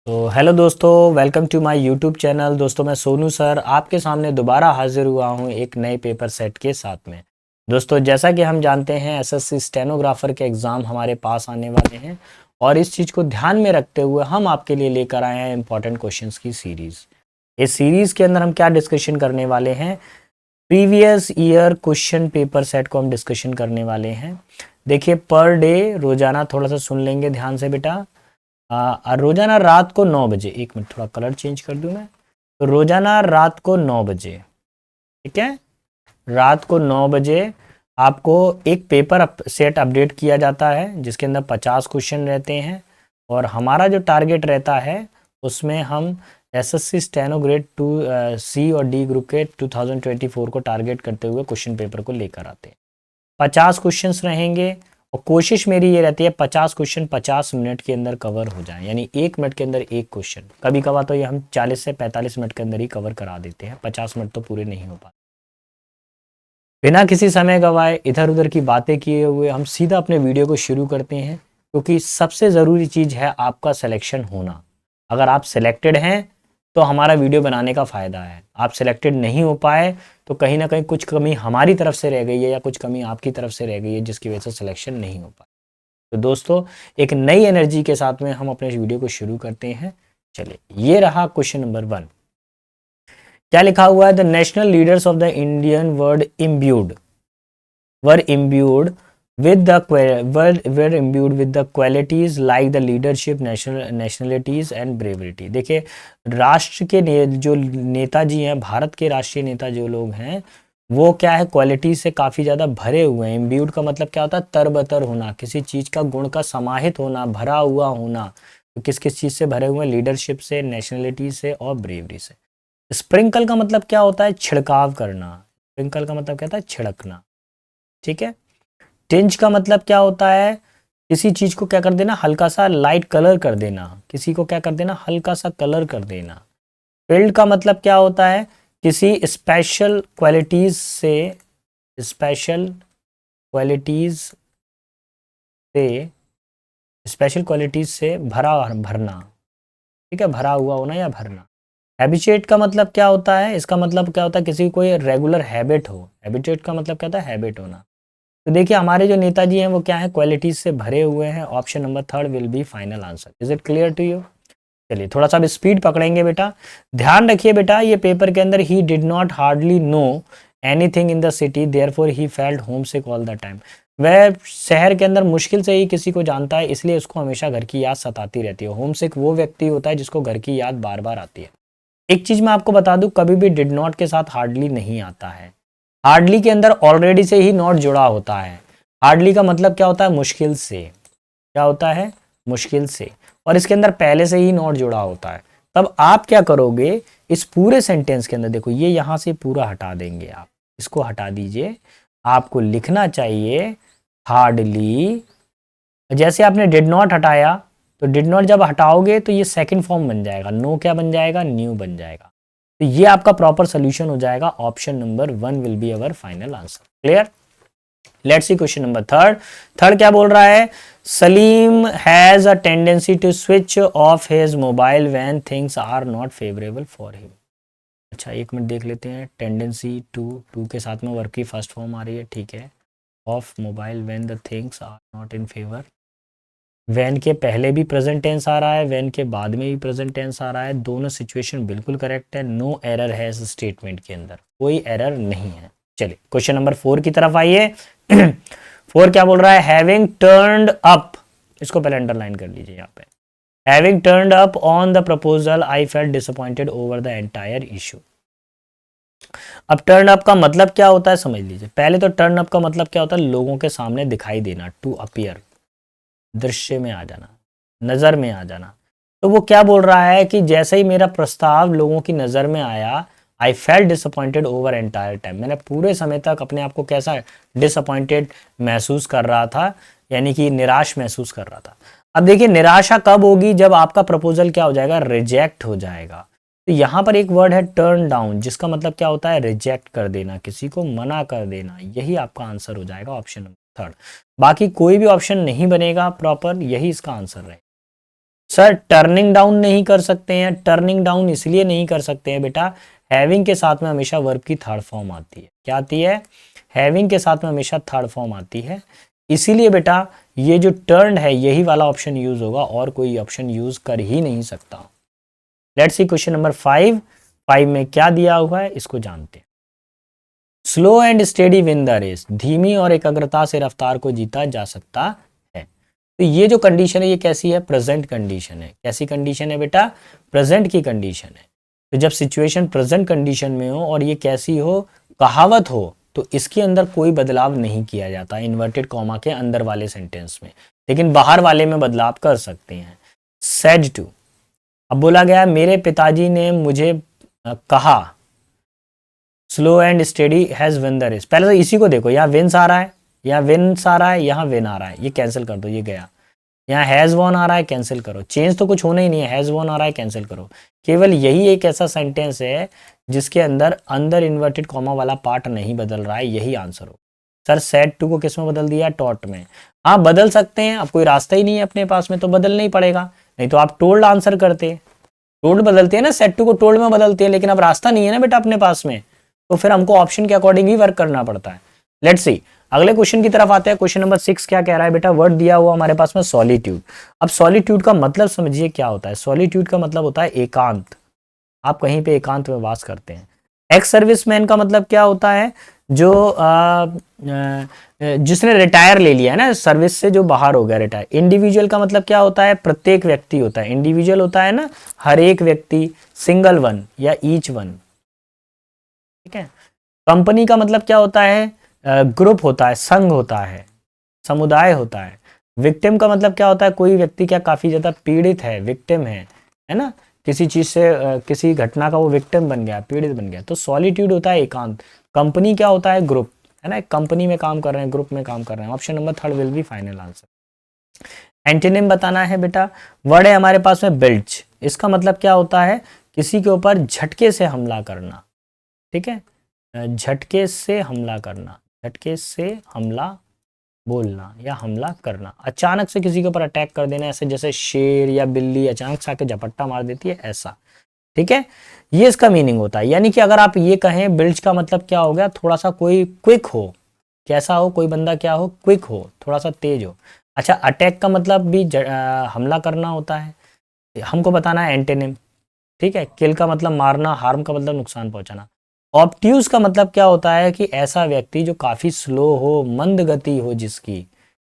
तो हेलो दोस्तों, welcome to my YouTube channel. दोस्तों मैं सोनू सर आपके सामने दोबारा हाजिर हुआ हूं एक नए पेपर सेट के साथ में। दोस्तों जैसा कि हम जानते हैं एसएससी स्टेनोग्राफर के एग्ज़ाम हमारे पास आने वाले हैं और इस चीज़ को ध्यान में रखते हुए हम आपके लिए लेकर आए हैं इंपॉर्टेंट क्वेश्चंस की सीरीज़। इस सीरीज़ के अंदर हम क्या डिस्कशन करने वाले हैं, previous year question paper set को हम डिस्कशन करने वाले हैं। देखिए पर डे रोज़ाना थोड़ा सा सुन लेंगे ध्यान से बेटा। रोजाना रात को 9 बजे, एक मिनट थोड़ा कलर चेंज कर दूं मैं, तो रोजाना रात को 9 बजे, ठीक है, रात को 9 बजे आपको एक पेपर सेट अपडेट किया जाता है जिसके अंदर 50 क्वेश्चन रहते हैं और हमारा जो टारगेट रहता है उसमें हम एसएससी स्टेनो ग्रेड 2 सी और डी ग्रुप के 2024 को टारगेट करते हुए क्वेश्चन पेपर को लेकर आते हैं। 50 क्वेश्चंस रहेंगे और कोशिश मेरी ये रहती है 50 क्वेश्चन 50 मिनट के अंदर कवर हो जाए, यानी 1 मिनट के अंदर एक क्वेश्चन। कभी कभार तो ये हम 40 से 45 मिनट के अंदर ही कवर करा देते हैं, 50 मिनट तो पूरे नहीं हो पाते। बिना किसी समय गवाए इधर उधर की बातें किए हुए हम सीधा अपने वीडियो को शुरू करते हैं, क्योंकि सबसे ज़रूरी चीज़ है आपका सिलेक्शन होना। अगर आप सिलेक्टेड हैं तो हमारा वीडियो बनाने का फ़ायदा है, आप सिलेक्टेड नहीं हो पाए तो कहीं ना कहीं कुछ कमी हमारी तरफ से रह गई है या कुछ कमी आपकी तरफ से रह गई है जिसकी वजह से सिलेक्शन नहीं हो पाए। तो दोस्तों एक नई एनर्जी के साथ में हम अपने वीडियो को शुरू करते हैं। चलिए, ये रहा क्वेश्चन नंबर 1। क्या लिखा हुआ है? The national leaders of the Indian word imbued were imbued with the were imbued with the qualities like the leadership, nationalities and bravery। देखिए राष्ट्र के जो नेताजी हैं, भारत के राष्ट्रीय नेता जो लोग हैं, वो क्या है, क्वालिटी से काफ़ी ज़्यादा भरे हुए हैं। इम्ब्यूड का मतलब क्या होता है? तरबतर होना, किसी चीज़ का गुण का समाहित होना, भरा हुआ होना। तो किस किस चीज़ से भरे हुए हैं? लीडरशिप से, नेशनलिटी से और ब्रेवरी से। स्प्रिंकल का मतलब क्या होता है? छिड़काव करना। स्प्रिंकल का मतलब क्या होता है? छिड़कना, ठीक है। टिंज का मतलब क्या होता है? किसी चीज को क्या कर देना? हल्का सा लाइट कलर कर देना। किसी को क्या कर देना? हल्का सा कलर कर देना। फिल्ड का मतलब क्या होता है? किसी स्पेशल क्वालिटीज से, स्पेशल क्वालिटीज से, स्पेशल क्वालिटीज से भरना, ठीक है, भरा हुआ होना या भरना। हैबिचुएट का मतलब क्या होता है? इसका मतलब क्या होता है? किसी कोई रेगुलर हैबिट हो। हैबिचुएट का मतलब क्या होता है? हैबिट होना। तो देखिए हमारे जो नेताजी हैं वो क्या है? क्वालिटीज से भरे हुए हैं। Option number 3 will be final answer. Is it clear to you? चलिए थोड़ा सा अब स्पीड पकड़ेंगे बेटा। ध्यान रखिए बेटा, ये पेपर के अंदर he did not hardly know anything in the city therefore he felt home sick all the time. वह शहर के अंदर मुश्किल से ही किसी को जानता है, इसलिए उसको हमेशा घर की याद सताती रहती है। होम सिक वो व्यक्ति होता है जिसको घर की याद बार बार आती है। एक चीज मैं आपको बता दूं, कभी भी डिड नॉट के साथ हार्डली नहीं आता है। हार्डली के अंदर ऑलरेडी से ही नॉट जुड़ा होता है। हार्डली का मतलब क्या होता है? मुश्किल से। क्या होता है? मुश्किल से। और इसके अंदर पहले से ही नॉट जुड़ा होता है। तब आप क्या करोगे? इस पूरे सेंटेंस के अंदर देखो, ये यहां से पूरा हटा देंगे, आप इसको हटा दीजिए। आपको लिखना चाहिए हार्डली। जैसे आपने डिड नॉट हटाया, तो डिड नॉट जब हटाओगे तो ये सेकंड फॉर्म बन जाएगा, नो क्या बन जाएगा? न्यू बन जाएगा। तो ये आपका प्रॉपर सोल्यूशन हो जाएगा। Option number 1 will be our final answer. Clear? Let's see question number 3। Third क्या बोल रहा है? Salim has a tendency to switch off his mobile when things are not favourable for him. अच्छा एक मिनट देख लेते हैं। टेंडेंसी टू के साथ में वर्क की फर्स्ट फॉर्म आ रही है, ठीक है। Off mobile when the things are not in favour. When के पहले भी प्रेजेंट टेंस आ रहा है, वैन के बाद में भी प्रेजेंट टेंस आ रहा है। दोनों सिचुएशन बिल्कुल करेक्ट है। नो एरर है इस स्टेटमेंट के अंदर, कोई एरर नहीं है। चलिए क्वेश्चन नंबर 4 की तरफ आइए। 4 क्या बोल रहा है? हैविंग टर्न्ड अप, इसको पहले अंडरलाइन कर लीजिए यहाँ पे। Having turned up on the proposal I felt disappointed over the entire issue. अब टर्न अप का मतलब क्या होता है समझ लीजिए। पहले तो टर्न अप का मतलब क्या होता है? लोगों के सामने दिखाई देना, टू अपीयर, दृश्य में आ जाना, नजर में आ जाना। तो वो क्या बोल रहा है कि जैसे ही मेरा प्रस्ताव लोगों की नजर में आया, I felt disappointed over entire time, मैंने पूरे समय तक अपने आप को कैसा डिसअपॉइंटेड महसूस कर रहा था, यानी कि निराश महसूस कर रहा था। अब देखिए निराशा कब होगी? जब आपका प्रपोजल क्या हो जाएगा? रिजेक्ट हो जाएगा। तो यहां पर एक वर्ड है टर्न डाउन, जिसका मतलब क्या होता है? रिजेक्ट कर देना, किसी को मना कर देना। यही आपका आंसर हो जाएगा, ऑप्शन नंबर 3। बाकी कोई भी ऑप्शन नहीं बनेगा प्रॉपर, यही इसका आंसर रहेगा। सर टर्निंग डाउन नहीं कर सकते हैं, टर्निंग डाउन इसलिए नहीं कर सकते हैं बेटा, हैविंग के साथ में हमेशा वर्ब की थर्ड फॉर्म आती है। क्या आती है? हैविंग के साथ में हमेशा थर्ड फॉर्म आती है, इसीलिए बेटा ये जो टर्न है यही वाला ऑप्शन यूज होगा, और कोई ऑप्शन यूज कर ही नहीं सकता। Let's see question number 5। 5 में क्या दिया हुआ है इसको जानते हैं। Slow and steady win the race, धीमी और एकाग्रता से रफ्तार को जीता जा सकता है। तो ये जो कंडीशन है ये कैसी है? प्रेजेंट कंडीशन है। कैसी कंडीशन है बेटा? प्रेजेंट की कंडीशन है। तो जब सिचुएशन प्रेजेंट कंडीशन में हो और ये कैसी हो? कहावत हो, तो इसके अंदर कोई बदलाव नहीं किया जाता इन्वर्टेड कॉमा के अंदर वाले सेंटेंस में, लेकिन बाहर वाले में बदलाव कर सकते हैं। सेड टू, अब बोला गया मेरे पिताजी ने मुझे कहा slow and steady has win the race. पहले तो इसी को देखो, यहाँ विन्स आ रहा है, यहाँ विन्स आ रहा है, यहाँ विन आ रहा है, ये कैंसिल कर दो, ये गया। यहाँ हैज वॉन आ रहा है, कैंसिल करो, चेंज तो कुछ होना ही नहीं है, हैज वॉन आ रहा है, कैंसिल करो। केवल यही एक ऐसा सेंटेंस है जिसके अंदर अंदर इन्वर्टेड कॉमा वाला पार्ट नहीं बदल रहा है, यही आंसर हो। सर सेड टू को किस में बदल दिया? टॉट में। हाँ बदल सकते हैं, अब कोई रास्ता ही नहीं है अपने पास में तो बदलना ही पड़ेगा, नहीं तो आप टोल्ड आंसर करते। टोल्ड बदलते हैं ना, सेड टू को टोल्ड में बदलते हैं, लेकिन अब रास्ता नहीं है ना बेटा अपने पास में, तो फिर हमको ऑप्शन के अकॉर्डिंग ही वर्क करना पड़ता है। लेट्स सी अगले क्वेश्चन की तरफ आते हैं। क्वेश्चन नंबर 6 क्या कह रहा है बेटा? वर्ड दिया हुआ हमारे पास में सॉलिट्यूड। अब सॉलिट्यूड का मतलब समझिए क्या होता है। सॉलिट्यूड का मतलब होता है एकांत, आप कहीं पे एकांत में वास करते हैं। एक्स सर्विसमैन का मतलब क्या होता है? जो जिसने रिटायर ले लिया है ना, सर्विस से जो बाहर हो गया, रिटायर। इंडिविजुअल का मतलब क्या होता है? प्रत्येक व्यक्ति होता है, इंडिविजुअल होता है ना, हर एक व्यक्ति, सिंगल वन या ईच वन, ठीक है। कंपनी का मतलब क्या होता है? ग्रुप होता है, संघ होता है, समुदाय होता है। विक्टिम का मतलब क्या होता है? कोई व्यक्ति क्या काफी ज्यादा पीड़ित है, विक्टिम है ना, किसी चीज से किसी घटना का वो विक्टिम बन गया, पीड़ित बन गया। तो सॉलिट्यूड होता है एकांत। कंपनी क्या होता है? ग्रुप, है ना, एक कंपनी में काम कर रहे हैं, ग्रुप में काम कर रहे हैं। Option number 3 will be final answer. Antonym बताना है बेटा। वर्ड है हमारे पास में बिल्च, इसका मतलब क्या होता है? किसी के ऊपर झटके से हमला करना, ठीक है, झटके से हमला करना, झटके से हमला बोलना या हमला करना, अचानक से किसी के ऊपर अटैक कर देना, ऐसे जैसे शेर या बिल्ली अचानक से आके झपट्टा मार देती है, ऐसा, ठीक है। ये इसका मीनिंग होता है। यानी कि अगर आप ये कहें बिल्च का मतलब क्या हो गया? थोड़ा सा कोई क्विक हो, कैसा हो? कोई बंदा क्या हो? क्विक हो, थोड़ा सा तेज हो। अच्छा, अटैक का मतलब भी हमला करना होता है, हमको बताना है एंटेनिम, ठीक है। किल का मतलब मारना, हार्म का मतलब नुकसान पहुंचाना। ऑब्ट्यूज का मतलब क्या होता है? कि ऐसा व्यक्ति जो काफी स्लो हो, मंद गति हो जिसकी,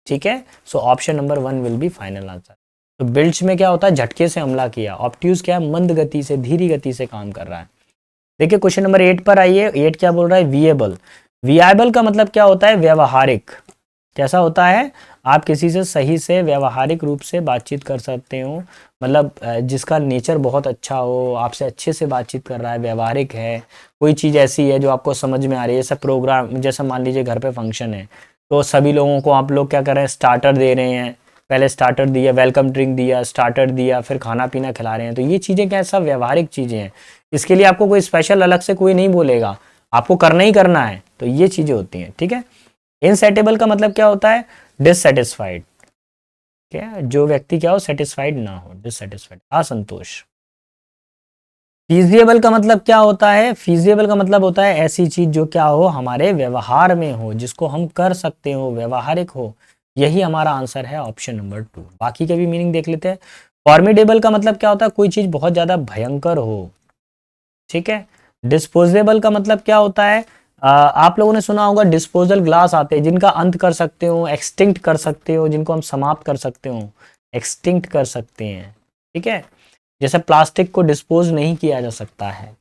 ठीक है। So option number 1 will be final answer. तो बिल्च में क्या होता है? झटके से हमला किया। ऑब्ट्यूज क्या है? मंद गति से, धीरी गति से काम कर रहा है। देखिए क्वेश्चन नंबर 8 पर आइए। 8 क्या बोल रहा है? विएबल। विएबल का मतलब क्या होता है? व्यवहारिक। कैसा होता है? आप किसी से सही से व्यवहारिक रूप से बातचीत कर सकते हो, मतलब जिसका नेचर बहुत अच्छा हो, आपसे अच्छे से बातचीत कर रहा है, व्यवहारिक है। कोई चीज़ ऐसी है जो आपको समझ में आ रही है, जैसे प्रोग्राम, जैसे मान लीजिए घर पे फंक्शन है, तो सभी लोगों को आप लोग क्या कर रहे हैं? स्टार्टर दे रहे हैं, पहले स्टार्टर दिया, वेलकम ड्रिंक दिया, स्टार्टर दिया, फिर खाना पीना खिला रहे हैं। तो ये चीज़ें कैसा व्यवहारिक चीज़ें हैं, इसके लिए आपको कोई स्पेशल अलग से कोई नहीं बोलेगा, आपको करना ही करना है। तो ये चीज़ें होती हैं, ठीक है। इनसेटेबल का मतलब क्या होता है? डिससेटिस्फाइड, क्या, जो व्यक्ति क्या हो? सेटिस्फाइड ना हो, डिससेटिस्फाइड, असंतोष। फीजिएबल का मतलब क्या होता है? फीजिएबल का मतलब होता है ऐसी चीज जो क्या हो? हमारे व्यवहार में हो, जिसको हम कर सकते हो, व्यवहारिक हो। यही हमारा आंसर है, ऑप्शन नंबर 2। बाकी के भी मीनिंग देख लेते हैं। फॉर्मिडेबल का मतलब क्या होता है? कोई चीज बहुत ज्यादा भयंकर हो, ठीक है। डिस्पोजेबल का मतलब क्या होता है? आप लोगों ने सुना होगा डिस्पोजल ग्लास आते हैं जिनका अंत कर सकते हो, एक्सटिंक्ट कर सकते हो, जिनको हम समाप्त कर सकते हो, एक्सटिंक्ट कर सकते हैं, ठीक है। जैसे प्लास्टिक को डिस्पोज नहीं किया जा सकता है,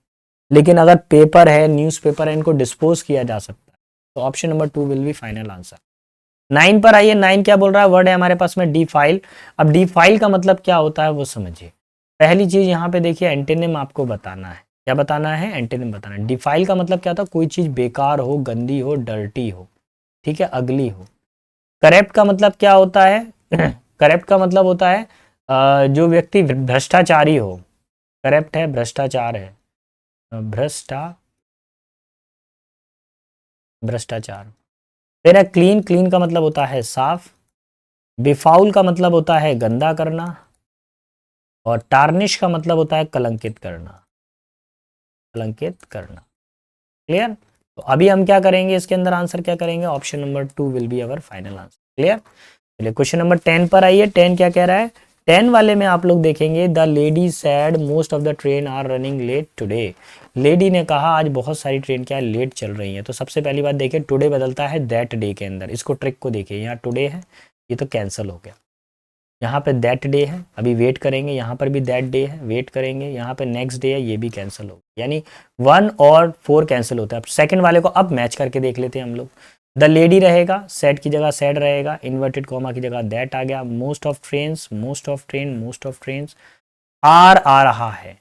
लेकिन अगर पेपर है, न्यूज़पेपर है, इनको डिस्पोज किया जा सकता है। तो option number 2 will be final answer. 9 पर आइए। 9 क्या बोल रहा है? वर्ड है हमारे पास में डिफाइल। अब डिफाइल का मतलब क्या होता है वो समझिए। पहली चीज यहाँ पे देखिए, एंटेनिम आपको बताना है। क्या बताना है? एंटेनिम बताना है। डिफाइल का मतलब क्या होता है? कोई चीज बेकार हो, गंदी हो, डर्टी हो, ठीक है, अगली हो। करेप्ट का मतलब क्या होता है? करेप्ट का मतलब होता है जो व्यक्ति भ्रष्टाचारी हो। करेप्ट है, भ्रष्टाचार है, भ्रष्टाचार। फिर है क्लीन। क्लीन का मतलब होता है साफ। बेफाउल का मतलब होता है गंदा करना। और टार्निश का मतलब होता है कलंकित करना, कलंकित करना। क्लियर? तो अभी हम क्या करेंगे, इसके अंदर आंसर क्या करेंगे, option number 2 will be our final answer. Clear? चलिए क्वेश्चन नंबर 10 पर आइए। 10 क्या कह रहा है, 10 वाले में आप लोग देखेंगे, the lady said most of the train are running late today. Lady ने कहा आज बहुत सारी ट्रेन क्या लेट चल रही हैं। तो सबसे पहली बात देखिए, टुडे बदलता है दैट डे के अंदर। इसको ट्रिक को देखिए, यहाँ टुडे है, ये तो कैंसिल हो गया। यहाँ पे दैट डे है, अभी वेट करेंगे, यहाँ पर भी दैट डे है, वेट करेंगे, यहाँ पे नेक्स्ट डे है, ये भी कैंसिल हो, यानी 1 और 4 कैंसिल होता है। अब सेकंड वाले को अब मैच करके देख लेते हैं हम लोग। द लेडी रहेगा, सेट की जगह सेड रहेगा, इन्वर्टेड कॉमा की जगह दैट आ गया। Most of trains, most of train, most of trains, are आ रहा है,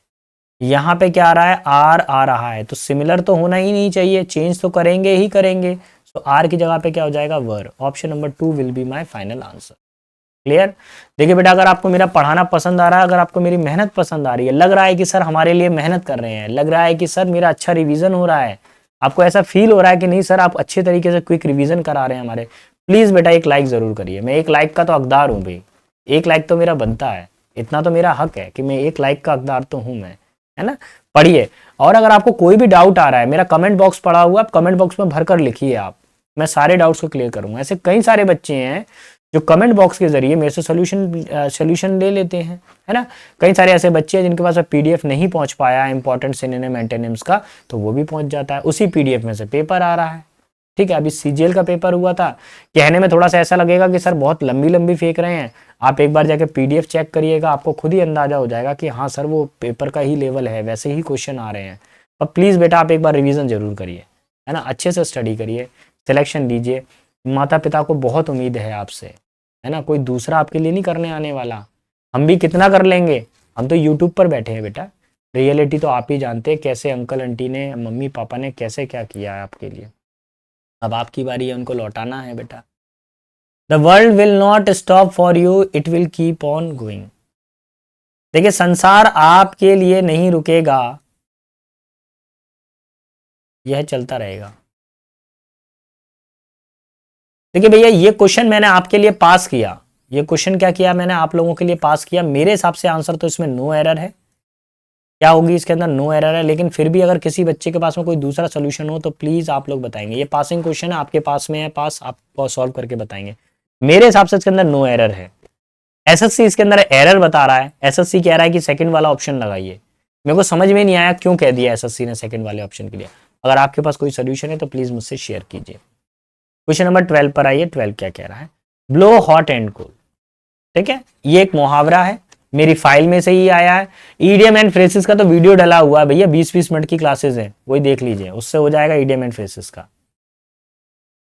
यहाँ पे क्या आ रहा है, आर आ रहा है, तो सिमिलर तो होना ही नहीं चाहिए, चेंज तो करेंगे ही करेंगे। तो आर की जगह पे क्या हो जाएगा, वर। Option number 2 will be my final answer. Clear? देखिए बेटा, अगर आपको मेरा पढ़ाना पसंद आ रहा है, अगर आपको मेरी मेहनत पसंद आ रही है, लग रहा है कि सर हमारे लिए मेहनत कर रहे हैं, लग रहा है कि सर मेरा अच्छा रिवीजन हो रहा है, आपको ऐसा फील हो रहा है कि नहीं सर आप अच्छे तरीके से क्विक रिवीजन करा रहे हैं हमारे, प्लीज बेटा एक लाइक जरूर करिए। मैं एक लाइक का तो हकदार हूँ भाई, एक लाइक तो मेरा बनता है, इतना तो मेरा हक है कि मैं एक लाइक का हकदार तो हूँ मैं, है ना। पढ़िए, और अगर आपको कोई भी डाउट आ रहा है, मेरा कमेंट बॉक्स पड़ा हुआ, आप कमेंट बॉक्स में भरकर लिखिए आप, मैं सारे डाउट्स को क्लियर करूंगा। ऐसे कई सारे बच्चे हैं जो कमेंट बॉक्स के जरिए मेरे से सोल्यूशन ले लेते हैं, है ना। कई सारे ऐसे बच्चे हैं जिनके पास पीडीएफ नहीं पहुंच पाया इंपॉर्टेंट सिनोनिम एंटोनिम्स का, तो वो भी पहुंच जाता है, उसी पीडीएफ में से पेपर आ रहा है। ठीक है, अभी सीजीएल का पेपर हुआ था, कहने में थोड़ा सा ऐसा लगेगा कि सर बहुत लंबी लंबी फेंक रहे हैं, आप एक बार जाके पीडीएफ चेक करिएगा, आपको खुद ही अंदाजा हो जाएगा कि हाँ सर वो पेपर का ही लेवल है, वैसे ही क्वेश्चन आ रहे हैं। और प्लीज़ बेटा आप एक बार रिविजन जरूर करिए, है ना, अच्छे से स्टडी करिए, सिलेक्शन लीजिए। माता पिता को बहुत उम्मीद है आपसे, है ना, कोई दूसरा आपके लिए नहीं करने आने वाला। हम भी कितना कर लेंगे, हम तो यूट्यूब पर बैठे हैं बेटा, रियलिटी तो आप ही जानते हैं कैसे अंकल आंटी ने, मम्मी पापा ने कैसे क्या किया है आपके लिए। अब आपकी बारी है उनको लौटाना है बेटा। The world will not stop for you, it will keep on going. देखिए संसार आपके लिए नहीं रुकेगा, यह चलता रहेगा। देखिए भैया ये क्वेश्चन मैंने आपके लिए पास किया, ये क्वेश्चन क्या किया मैंने आप लोगों के लिए पास किया, मेरे हिसाब से आंसर तो इसमें नो एरर है। क्या होगी इसके अंदर, नो एरर है, लेकिन फिर भी अगर किसी बच्चे के पास में कोई दूसरा सोल्यूशन हो तो प्लीज आप लोग बताएंगे। ये पासिंग क्वेश्चन है, आपके पास में है, पास आप सॉल्व करके बताएंगे। मेरे हिसाब से इसके अंदर नो एरर है। एसएससी इसके अंदर एरर बता रहा है, एसएससी कह रहा है कि सेकंड वाला ऑप्शन लगाइए। मेरे को समझ में नहीं आया क्यों कह दिया एसएससी ने सेकंड वाले ऑप्शन के लिए। अगर आपके पास कोई सोल्यूशन है तो प्लीज मुझसे शेयर कीजिए। क्वेश्चन नंबर 12 पर आइए। 12 क्या कह रहा है, ब्लो हॉट एंड कोल्ड। ठीक है, ये एक मुहावरा है, मेरी फाइल में से ही आया है। ईडियम एंड फ्रेसेस का तो वीडियो डला हुआ है भैया, 20-20 मिनट की क्लासेस है, वही देख लीजिए, उससे हो जाएगा ईडियम एंड फ्रेसेस का।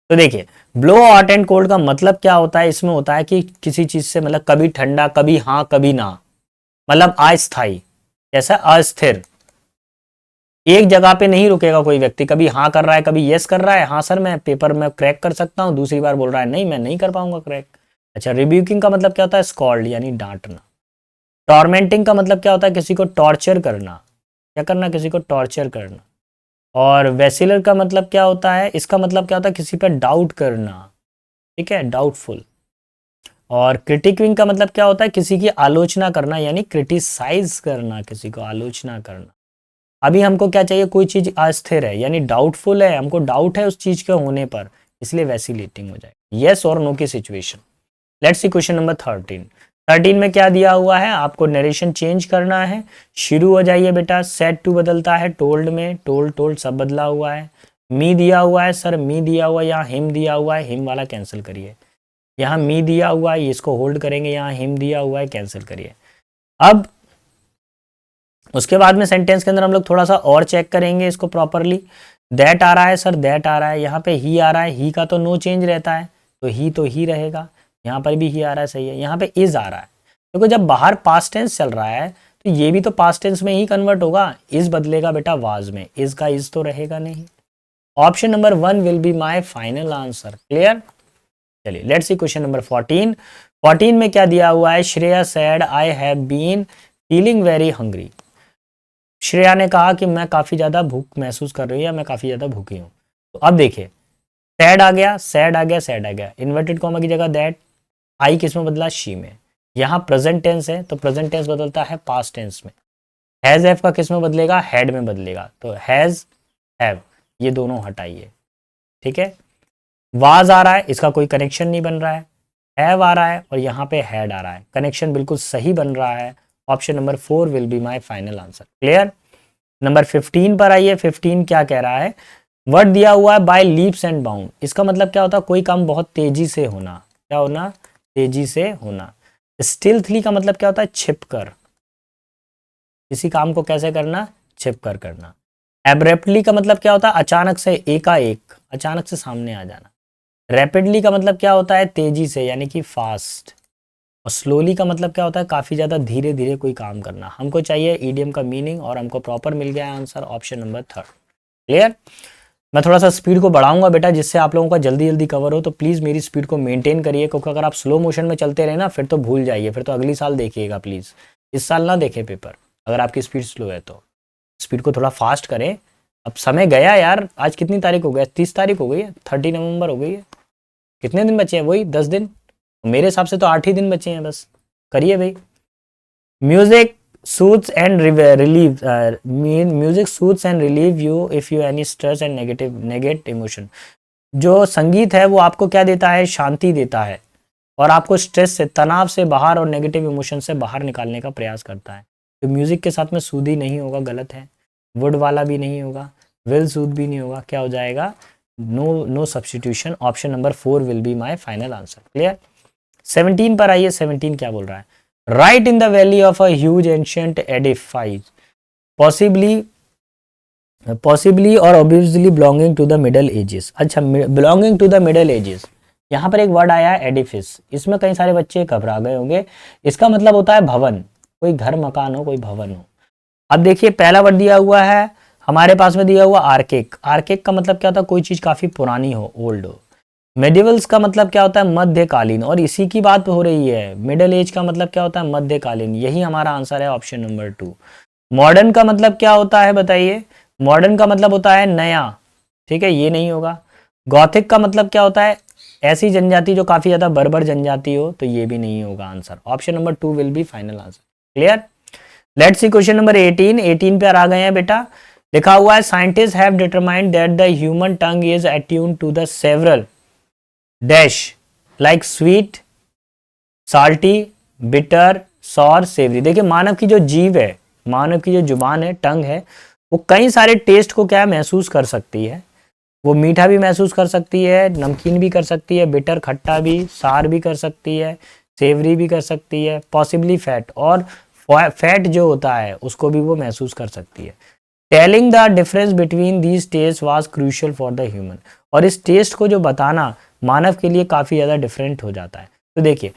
तो देखिए ब्लो हॉट एंड कोल्ड का मतलब क्या होता है, इसमें होता है कि किसी चीज से मतलब कभी ठंडा, कभी हाँ कभी ना, मतलब अस्थाई, जैसा अस्थिर, एक जगह पे नहीं रुकेगा कोई व्यक्ति, कभी हाँ कर रहा है कभी यस कर रहा है, हाँ सर मैं पेपर में क्रैक कर सकता हूँ, दूसरी बार बोल रहा है नहीं मैं नहीं कर पाऊंगा क्रैक। अच्छा, रिब्यूकिंग का मतलब क्या होता है, स्कॉल्ड यानी डांटना। टॉर्मेंटिंग का मतलब क्या होता है, किसी को टॉर्चर करना, क्या करना, किसी को टॉर्चर करना। और वेसिलर का मतलब क्या होता है, इसका मतलब क्या होता है, किसी पर डाउट करना, ठीक है, डाउटफुल। और क्रिटिकिंग का मतलब क्या होता है, किसी की आलोचना करना, यानी क्रिटिसाइज करना, किसी को आलोचना करना। अभी हमको क्या चाहिए, कोई चीज अस्थिर है यानी डाउटफुल है, हमको डाउट है उस चीज के होने पर, इसलिए वैसिलेटिंग हो जाएगा, यस और नो की situation. Let's see question number 13। 13 में क्या दिया हुआ है, आपको नरेशन चेंज करना है। शुरू हो जाइए बेटा, सेड टू बदलता है टोल्ड में, टोल्ड टोल्ड सब बदला हुआ है। मी दिया हुआ है सर, मी दिया हुआ है, यहाँ हिम दिया हुआ है, हिम वाला कैंसिल करिए। यहाँ मी दिया हुआ है, इसको होल्ड करेंगे, यहाँ हिम दिया हुआ है, कैंसिल करिए। अब उसके बाद में सेंटेंस के अंदर हम लोग थोड़ा सा और चेक करेंगे इसको प्रॉपरली। दैट आ रहा है सर, दैट आ रहा है, यहाँ पे ही आ रहा है, ही का तो नो चेंज रहता है, तो ही रहेगा। यहाँ पर भी ही आ रहा है, सही है। यहाँ पे इज आ रहा है, क्योंकि जब बाहर पास्ट टेंस चल रहा है तो ये भी तो पास्ट टेंस में ही कन्वर्ट होगा, इज बदलेगा बेटा वाज में, इज का इज तो रहेगा नहीं। Option number 1 will be my final answer. Clear? चलिए लेट्स सी क्वेश्चन नंबर 14। 14 में क्या दिया हुआ है, Shreya said I have been feeling very hungry. Shreya ने कहा कि मैं काफी ज्यादा भूख महसूस कर रही हूँ, या मैं काफी ज्यादा भूखी हूँ। तो अब देखिए सैड आ गया, सैड आ गया, सैड आ गया, इन्वर्टेड कॉमा की जगह दैट, आई किस में बदला, शी में। यहाँ प्रेजेंट टेंस है तो प्रेजेंट टेंस बदलता है पास्ट टेंस में। हैज हैव का किस में बदलेगा, हैड में बदलेगा, तो हैज हैव ये दोनों हटाइए, ठीक है। वाज आ रहा है, इसका कोई कनेक्शन नहीं बन रहा है, हैव आ रहा है और यहाँ पे हैड आ रहा है, कनेक्शन बिल्कुल सही बन रहा है। Option number 4 will be my final answer. Clear. Number 15 पर आइए। 15 क्या कह रहा है, वर्ड दिया हुआ है बाय लीप्स एंड बाउंड। इसका मतलब क्या होता है, कोई काम बहुत तेजी से होना। क्या होना, तेजी से होना। स्टिल्थली का मतलब क्या होता है, छिपकर, किसी काम को कैसे करना, छिपकर करना। एब्रप्टली का मतलब क्या होता है, अचानक से, एकाएक, अचानक से सामने आ जाना। रैपिडली का मतलब क्या होता है, तेजी से यानी कि फास्ट। और स्लोली का मतलब क्या होता है, काफी ज्यादा धीरे धीरे कोई काम करना। हमको चाहिए ईडियम का मीनिंग और हमको प्रॉपर मिल गया आंसर, ऑप्शन नंबर 3। क्लियर। मैं थोड़ा सा स्पीड को बढ़ाऊंगा बेटा, जिससे आप लोगों का जल्दी जल्दी कवर हो, तो प्लीज़ मेरी स्पीड को मेंटेन करिए, क्योंकि अगर आप स्लो मोशन में चलते रहे ना फिर तो भूल जाइए, फिर तो अगली साल देखिएगा प्लीज़, इस साल ना देखें पेपर अगर आपकी स्पीड स्लो है तो। स्पीड को थोड़ा फास्ट करें। अब समय गया यार, आज कितनी तारीख हो गई, 30 तारीख हो गई है, 30 नवंबर हो गई है। कितने दिन बचे हैं, वही 10 दिन। मेरे हिसाब से तो 8 ही दिन बचे हैं बस। करिए भाई। Music soothes and relieve music soothes and relieve you if you any stress and negate emotion। जो संगीत है वो आपको क्या देता है, शांति देता है और आपको स्ट्रेस से, तनाव से बाहर और नेगेटिव इमोशन से बाहर निकालने का प्रयास करता है। तो म्यूजिक के साथ में सूदी नहीं होगा, गलत है। वुड वाला भी नहीं होगा, विल सूद भी नहीं होगा, क्या हो जाएगा, no substitution. Option number 4 will be my final answer. Clear. 17 पर आइए। 17 क्या बोल रहा है, right in the valley of a huge ancient edifice possibly और obviously belonging to the middle ages. अच्छा, belonging to the middle ages, यहाँ पर एक वर्ड आया है एडिफिस। इसमें कई सारे बच्चे घबरा गए होंगे। इसका मतलब होता है भवन, कोई घर मकान हो, कोई भवन हो। अब देखिए पहला वर्ड दिया हुआ है हमारे पास में, दिया हुआ आर्केक। आर्केक का मतलब क्या होता है, कोई चीज काफी पुरानी हो, ओल्ड हो। मेडिवल्स का मतलब क्या होता है, मध्यकालीन, और इसी की बात हो रही है। मिडिल एज का मतलब क्या होता है, मध्यकालीन। यही हमारा आंसर है, ऑप्शन नंबर 2। मॉडर्न का मतलब क्या होता है बताइए, मॉडर्न का मतलब होता है नया, ठीक है, ये नहीं होगा। गॉथिक का मतलब क्या होता है, ऐसी जनजाति जो काफी ज्यादा बर्बर जनजाति हो, तो ये भी नहीं होगा answer. Option number 2 will be final answer. Clear. Let's see question number 18। 18 पे आ गए हैं बेटा। लिखा हुआ है scientist have determined that the human tongue is attuned to the several dash like sweet, salty, bitter, sour, savoury. देखिए मानव की जो जीव है, मानव की जो जुबान है, टंग है, वो कई सारे टेस्ट को क्या महसूस कर सकती है। वो मीठा भी महसूस कर सकती है, नमकीन भी कर सकती है, बिटर खट्टा भी, सार भी कर सकती है, सेवरी भी कर सकती है, पॉसिबली फैट, और फैट जो होता है उसको भी वो महसूस कर सकती है। Telling the difference between these taste was crucial for the human. और इस टेस्ट को जो बताना मानव के लिए काफी ज्यादा डिफरेंट हो जाता है। तो देखिए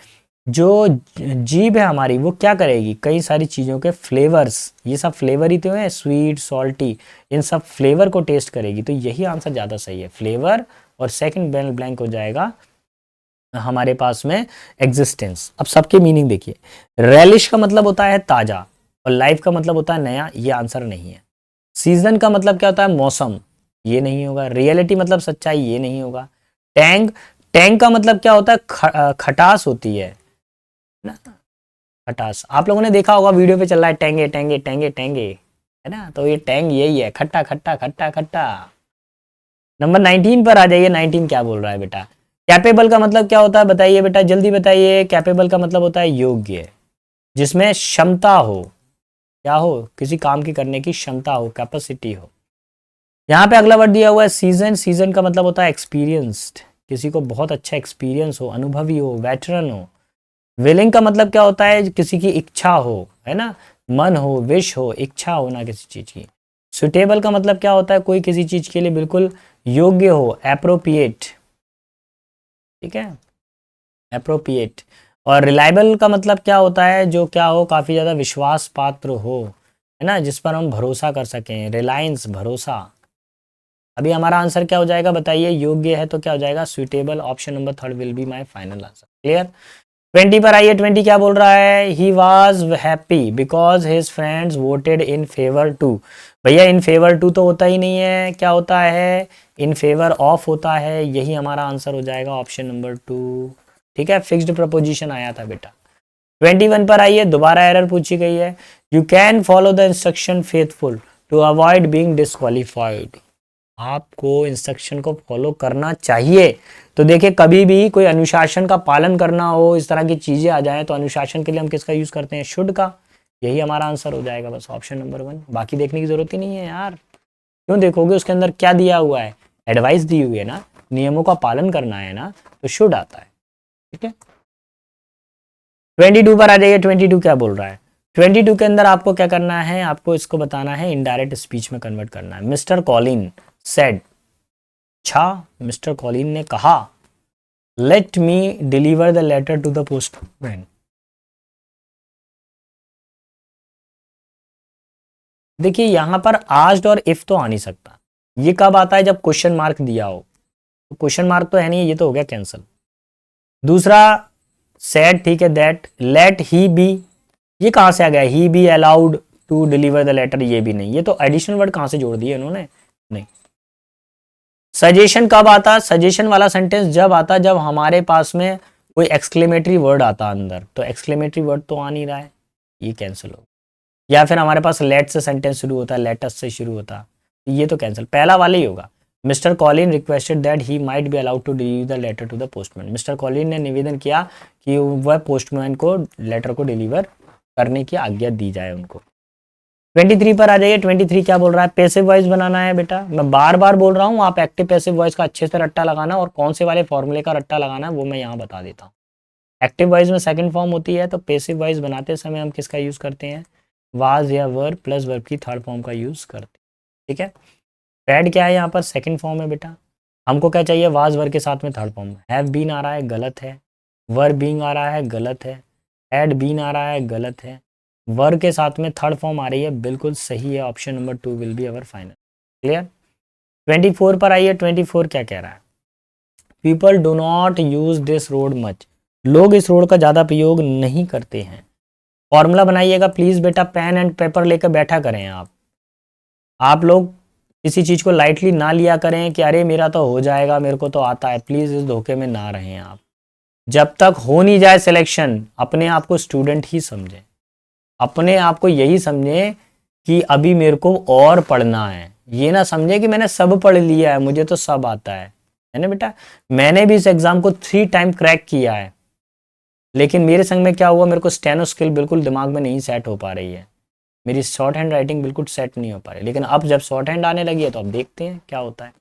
जो जीभ है हमारी, वो क्या करेगी, कई सारी चीजों के फ्लेवर्स, ये सब फ्लेवर ही तो है, स्वीट, सॉल्टी, इन सब फ्लेवर को टेस्ट करेगी। तो यही आंसर ज्यादा सही है, फ्लेवर। और सेकंड ब्लैंक हो जाएगा हमारे पास में एग्जिस्टेंस। अब सबके मीनिंग देखिए। रेलिश का मतलब होता है ताजा, और लाइफ का मतलब होता है नया, ये आंसर नहीं है। सीजन का मतलब क्या होता है, मौसम, ये नहीं होगा। रियलिटी मतलब सच्चाई, ये नहीं होगा। टैंग, टैंग का मतलब क्या होता है, खटास होती है ना, खटास। आप लोगों ने देखा होगा वीडियो पे चल रहा है टेंगे टेंगे टेंगे टेंगे, है ना, तो ये टैंग यही है, खट्टा खट्टा खट्टा खट्टा। नंबर 19 पर आ जाइए। 19 क्या बोल रहा है बेटा, कैपेबल का मतलब क्या होता है बताइए बेटा, जल्दी बताइए। कैपेबल का मतलब होता है योग्य, जिसमें क्षमता हो, क्या हो, किसी काम की करने की क्षमता हो, कैपेसिटी हो। यहाँ पे अगला वर्ड दिया हुआ है सीजन। सीजन का मतलब होता है एक्सपीरियंस्ड, किसी को बहुत अच्छा एक्सपीरियंस हो, अनुभवी हो, वेटरन हो। विलिंग का मतलब क्या होता है, किसी की इच्छा हो, है ना, मन हो, विश हो, इच्छा हो ना किसी चीज की। सुटेबल का मतलब क्या होता है, कोई किसी चीज के लिए बिल्कुल योग्य हो, एप्रोप्रिएट, ठीक है, एप्रोप्रिएट। और रिलायबल का मतलब क्या होता है, जो क्या हो, काफी ज्यादा विश्वास पात्र हो, है ना, जिस पर हम भरोसा कर सकें, रिलायंस, भरोसा। अभी हमारा आंसर क्या हो जाएगा बताइए, योग्य है तो क्या हो जाएगा, suitable. Option number 3 will be my final answer. Clear. 20 पर आइए। 20 क्या बोल रहा है, he was happy because his friends voted in favour too. भैया इन फेवर टू तो होता ही नहीं है, क्या होता है, इन फेवर ऑफ होता है। यही हमारा आंसर हो जाएगा, ऑप्शन नंबर 2। ठीक है, फिक्स्ड प्रपोजिशन आया था बेटा। 21 पर आइए, दोबारा एरर पूछी गई है। You can follow the instruction faithful to avoid being disqualified. आपको इंस्ट्रक्शन को फॉलो करना चाहिए। तो देखिए, कभी भी कोई अनुशासन का पालन करना हो, इस तरह की चीजें आ जाए, तो अनुशासन के लिए हम किसका यूज करते हैं? शुड का। यही हमारा आंसर हो जाएगा, बस ऑप्शन नंबर 1। बाकी देखने की जरूरत ही नहीं है यार। क्यों देखोगे? उसके अंदर क्या दिया हुआ है? एडवाइस दी हुई है ना, नियमों का पालन करना है ना, तो शुड आता है। ठीक है, 22 पर आ जाइए। 22 क्या बोल रहा है? 22 के अंदर आपको क्या करना है? आपको इसको बताना है, इनडायरेक्ट स्पीच में कन्वर्ट करना है। मिस्टर कॉलिन सेड, अच्छा, मिस्टर कॉलिन ने कहा, let me deliver the letter to the postman. देखिए, यहां पर आस्क्ड और इफ तो आ नहीं सकता। ये कब आता है? जब क्वेश्चन मार्क दिया हो। तो क्वेश्चन मार्क तो है नहीं, ये तो हो गया कैंसिल। दूसरा सेड, ठीक है, दैट, लेट ही बी, ये कहां से आ गया? He be allowed to deliver the letter, ये भी नहीं। ये तो एडिशनल वर्ड कहां से जोड़ दिए इन्होंने? नहीं। सजेशन कब आता? सजेशन वाला सेंटेंस जब आता, जब हमारे पास में कोई एक्सक्लेमेटरी वर्ड आता अंदर। तो एक्सक्लेमेटरी वर्ड तो आ नहीं रहा है, ये कैंसिल हो। या फिर हमारे पास लेट से सेंटेंस शुरू होता है, लेटस से शुरू होता, ये तो कैंसिल। पहला वाला ही होगा। Mister Colin requested that he might be allowed to deliver the letter to the postman. Mister Colin ने निवेदन किया कि वह पोस्टमैन को लेटर को डिलीवर करने की आज्ञा दी जाए उनको। 23 पर आ जाइए। 23 क्या बोल रहा है? पैसिव वॉइस बनाना है बेटा। मैं बार बार बोल रहा हूँ, आप एक्टिव पैसिव वॉइस का अच्छे से रट्टा लगाना, और कौन से वाले फॉर्मूले का रट्टा लगाना है वो मैं यहाँ बता देता हूँ। एक्टिव वॉइस में सेकंड फॉर्म होती है, तो पैसिव वॉइस बनाते समय हम किसका यूज करते हैं? वाज या वर्ब प्लस वर्ब की थर्ड फॉर्म का यूज करते हैं। ठीक है, पैड क्या है? यहाँ पर सेकंड फॉर्म है बेटा। हमको क्या चाहिए? वाज वर्ब के साथ में थर्ड फॉर्म। हैव बीन आ रहा है, गलत है। वर्ब बीइंग आ रहा है, गलत है। हैड बीन आ रहा है, गलत है। वर्ब के साथ में थर्ड फॉर्म आ रही है, बिल्कुल सही है। Option number 2 will be our final. Clear? 24 पर आइए। 24 क्या कह रहा है? People do not use this road much. लोग इस रोड का ज्यादा प्रयोग नहीं करते हैं। फॉर्मूला बनाइएगा प्लीज बेटा, पेन एंड पेपर लेकर बैठा करें आप लोग किसी चीज को लाइटली ना लिया करें कि अरे मेरा तो हो जाएगा, मेरे को तो आता है। प्लीज इस धोखे में ना रहें आप। जब तक हो नहीं जाए सिलेक्शन, अपने आप को स्टूडेंट ही समझें। अपने आप को यही समझें कि अभी मेरे को और पढ़ना है। ये ना समझे कि मैंने सब पढ़ लिया है, मुझे तो सब आता है ना बेटा। मैंने भी इस एग्जाम को 3 टाइम क्रैक किया है, लेकिन मेरे संग में क्या हुआ? मेरे को स्टेनो स्किल बिल्कुल दिमाग में नहीं सेट हो पा रही है। मेरी शॉर्ट हैंड राइटिंग बिल्कुल सेट नहीं हो पा रही। लेकिन अब जब शॉर्ट हैंड आने लगी है, तो अब देखते हैं क्या होता है।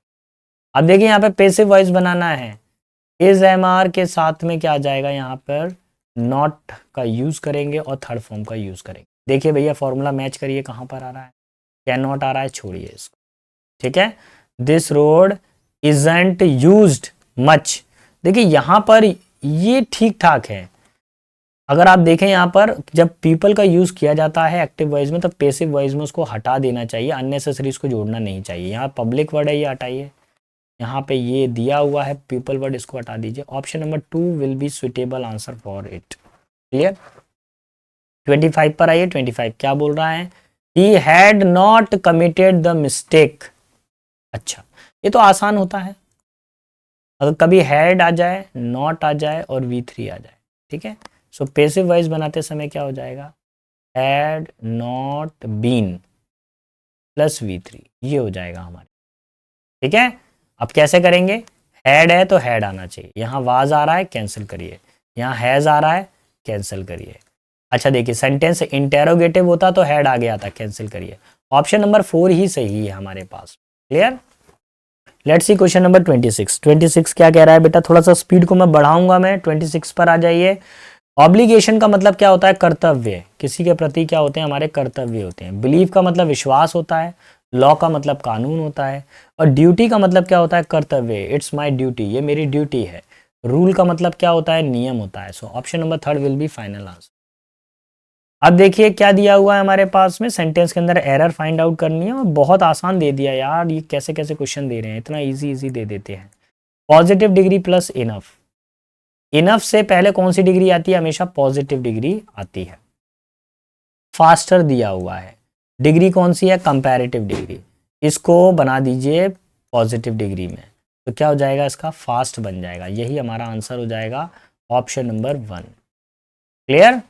अब देखिए, यहाँ पे पैसिव वॉइस बनाना है। इज एम आर के साथ में क्या आ जाएगा? यहाँ पर नॉट का यूज करेंगे और थर्ड फॉर्म का यूज करेंगे। देखिए भैया, फॉर्मूला मैच करिए, कहाँ पर आ रहा है? कैन नॉट आ रहा है, छोड़िए इसको। ठीक है, this road isn't used much. देखिए यहाँ पर ये ठीक ठाक है। अगर आप देखें यहाँ पर, जब पीपल का यूज किया जाता है एक्टिव वॉइस में, तो पैसिव वॉइस में उसको हटा देना चाहिए, अननेसेसरी इसको जोड़ना नहीं चाहिए। यहाँ पब्लिक वर्ड है, ये हटाइए। यहाँ पे ये दिया हुआ है पीपल वर्ड, इसको हटा दीजिए। Option number 2 will be suitable answer for it. Clear? 25 पर आइए। 25 क्या बोल रहा है? He had not committed the mistake. अच्छा, ये तो आसान होता है। अगर कभी हैड आ जाए, नॉट आ जाए और V3 आ जाए, ठीक है। सो पैसिव वॉइस बनाते समय क्या हो जाएगा? Had not been plus V3, ये हो जाएगा हमारे। ठीक है, अब कैसे करेंगे? हैड है तो हैड आना चाहिए। यहाँ वाज आ रहा है, कैंसिल करिए। यहाँ हैज आ रहा है, कैंसिल करिए। अच्छा देखिए, सेंटेंस इंटेरोगेटिव होता तो हैड आ गया था, कैंसिल करिए। ऑप्शन नंबर 4 ही सही है हमारे पास। Clear? Let's see question number 26। 26 क्या कह रहा है बेटा? थोड़ा सा स्पीड को मैं बढ़ाऊंगा। मैं 26 पर आ जाइए। ऑब्लिगेशन का मतलब क्या होता है? कर्तव्य। किसी के प्रति क्या होते हैं? हमारे कर्तव्य होते हैं। बिलीव का मतलब विश्वास होता है। लॉ का मतलब कानून होता है। और ड्यूटी का मतलब क्या होता है? कर्तव्य। इट्स माई ड्यूटी, ये मेरी ड्यूटी है। रूल का मतलब क्या होता है? नियम होता है। So option number 3 will be final answer. अब देखिए क्या दिया हुआ है हमारे पास में, सेंटेंस के अंदर एरर फाइंड आउट करनी है। और बहुत आसान दे दिया यार, ये कैसे कैसे क्वेश्चन दे रहे हैं, इतना इजी दे देते हैं। Positive degree plus enough. Enough से पहले कौन सी डिग्री आती है? हमेशा पॉजिटिव डिग्री आती है। फास्टर दिया हुआ है, डिग्री कौन सी है? Comparative degree. इसको बना दीजिए पॉजिटिव डिग्री में, तो क्या हो जाएगा? इसका फास्ट बन जाएगा। यही हमारा आंसर हो जाएगा, ऑप्शन नंबर 1। क्लियर?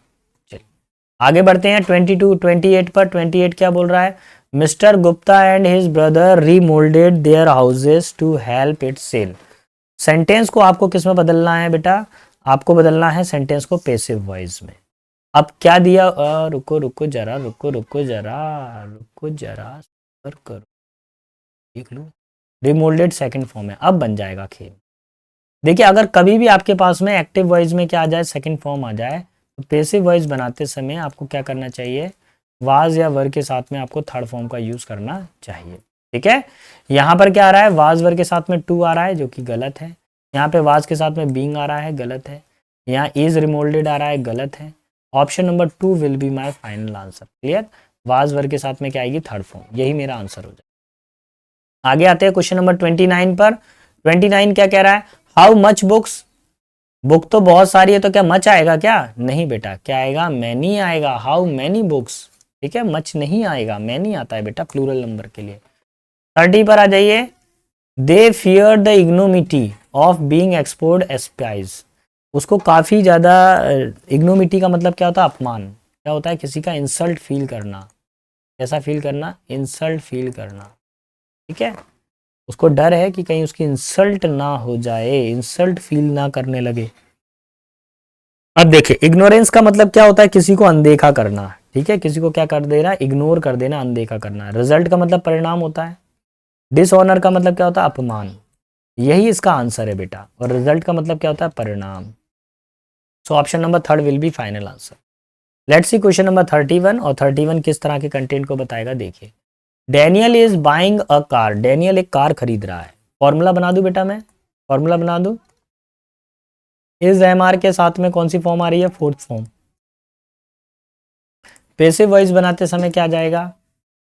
आगे बढ़ते हैं 28 पर। 28 क्या बोल रहा है? Mister Gupta and his brother remoulded their houses to help it sell. Sentence को आपको किस में बदलना है बेटा? आपको बदलना है सेंटेंस को पैसिव वॉइस में। अब क्या दिया? रुको रुको जरा, रुको रुको जरा, रुको जरा, सब्र करो, देख लो। रिमोल्डेड सेकंड फॉर्म है, अब बन जाएगा खेल। देखिए अगर कभी भी आपके पास में एक्टिव वॉइस में क्या आ जाए, सेकंड फॉर्म आ जाए, तो पैसिव वॉइस बनाते समय आपको क्या करना चाहिए? वाज या वर के साथ में आपको थर्ड फॉर्म का यूज करना चाहिए। ठीक है, यहाँ पर क्या आ रहा है? वाज वर के साथ में टू आ रहा है जो कि गलत है। यहाँ पे वाज के साथ में बीइंग आ रहा है, गलत है। यहाँ इज रिमोल्डेड आ रहा है, गलत है। Option number 2 will be my final answer. Clear? Was वर के साथ में क्या आएगी? Third form. यही मेरा आंसर हो जाए। आगे आते हैं क्वेश्चन नंबर 29 पर। 29 क्या कह रहा है? How much books. बुक तो बहुत सारी है, तो क्या मच आएगा क्या? नहीं बेटा, क्या आएगा? मैनी आएगा। How many books. ठीक है, मच नहीं आएगा, मैनी आता है बेटा प्लूरल नंबर के लिए। 30 पर आ जाइए। They fear the ignominy of being exposed as spies. उसको काफी ज्यादा, इग्नोमिटी का मतलब क्या होता है? अपमान। क्या होता है? किसी का इंसल्ट फील करना। कैसा फील करना? इंसल्ट फील करना। ठीक है, उसको डर है कि कहीं उसकी इंसल्ट ना हो जाए, इंसल्ट फील ना करने लगे। अब देखिए, इग्नोरेंस का मतलब क्या होता है? किसी को अनदेखा करना। ठीक है, किसी को क्या कर देना? इग्नोर कर देना, अनदेखा करना। रिजल्ट का मतलब परिणाम होता है। डिसऑनर का मतलब क्या होता है? अपमान। यही इसका आंसर है बेटा। और रिजल्ट का मतलब क्या होता है? परिणाम। So option number 3 will be final answer. Let's see question number 31। और 31 किस तरह के कंटेंट को बताएगा, देखिए। Daniel is buying a car. Daniel एक कार खरीद रहा है। फॉर्मूला बना दूं बेटा मैं? फॉर्मूला बना दूं? इज एम आर के साथ में कौन सी फॉर्म आ रही है? Fourth form. पैसिव वॉइस बनाते समय क्या जाएगा?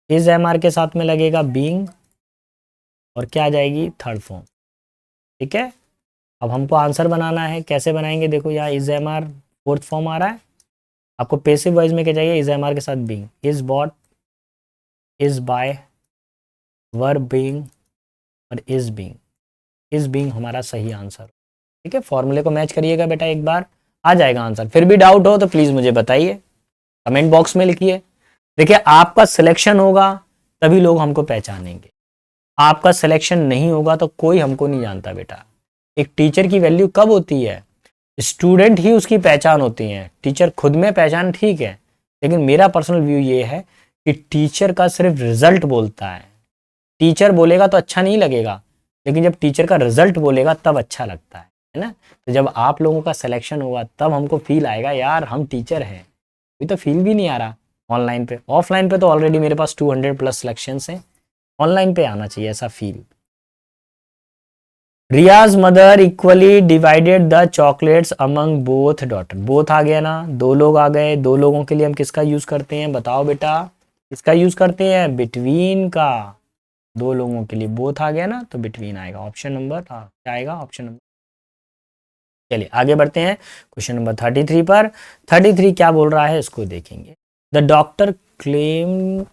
इज एम आर के साथ में लगेगा बीइंग, और क्या आ जाएगी? Third form. ठीक है, अब हमको आंसर बनाना है। कैसे बनाएंगे? देखो, यहाँ is M R fourth form आ रहा है। आपको पैसिव वॉइस में क्या चाहिए? इज एम आर के साथ being. Is bought, is by, were being और इज बीइंग। इज बीइंग हमारा सही आंसर। ठीक है, फॉर्मूले को मैच करिएगा बेटा, एक बार आ जाएगा आंसर। फिर भी डाउट हो तो प्लीज मुझे बताइए, कमेंट बॉक्स में लिखिए। देखिए, आपका सिलेक्शन होगा तभी लोग हमको पहचानेंगे। आपका सिलेक्शन नहीं होगा तो कोई हमको नहीं जानता बेटा। एक टीचर की वैल्यू कब होती है? स्टूडेंट ही उसकी पहचान होती है। टीचर खुद में पहचान ठीक है, लेकिन मेरा पर्सनल व्यू ये है कि टीचर का सिर्फ रिजल्ट बोलता है। टीचर बोलेगा तो अच्छा नहीं लगेगा, लेकिन जब टीचर का रिजल्ट बोलेगा तब अच्छा लगता है ना? तो जब आप लोगों का सिलेक्शन होगा तब हमको फील आएगा यार हम टीचर हैं। अभी तो फील भी नहीं आ रहा ऑनलाइन पे। ऑफलाइन पे तो ऑलरेडी मेरे पास 200 प्लस सिलेक्शन हैं। ऑनलाइन पे आना चाहिए ऐसा feel. Riyaz mother equally divided the chocolates among both daughter. Both आ गया ना, दो लोग आ गए। दो लोगों के लिए हम किसका यूज करते हैं? बताओ बेटा, किसका यूज करते हैं? बिटवीन का। दो लोगों के लिए बोथ आ गया ना, तो बिटवीन आएगा। ऑप्शन नंबर क्या आएगा? Option number. चलिए आगे बढ़ते हैं क्वेश्चन नंबर 33 पर। 33 क्या बोल रहा है इसको देखेंगे। The doctor claim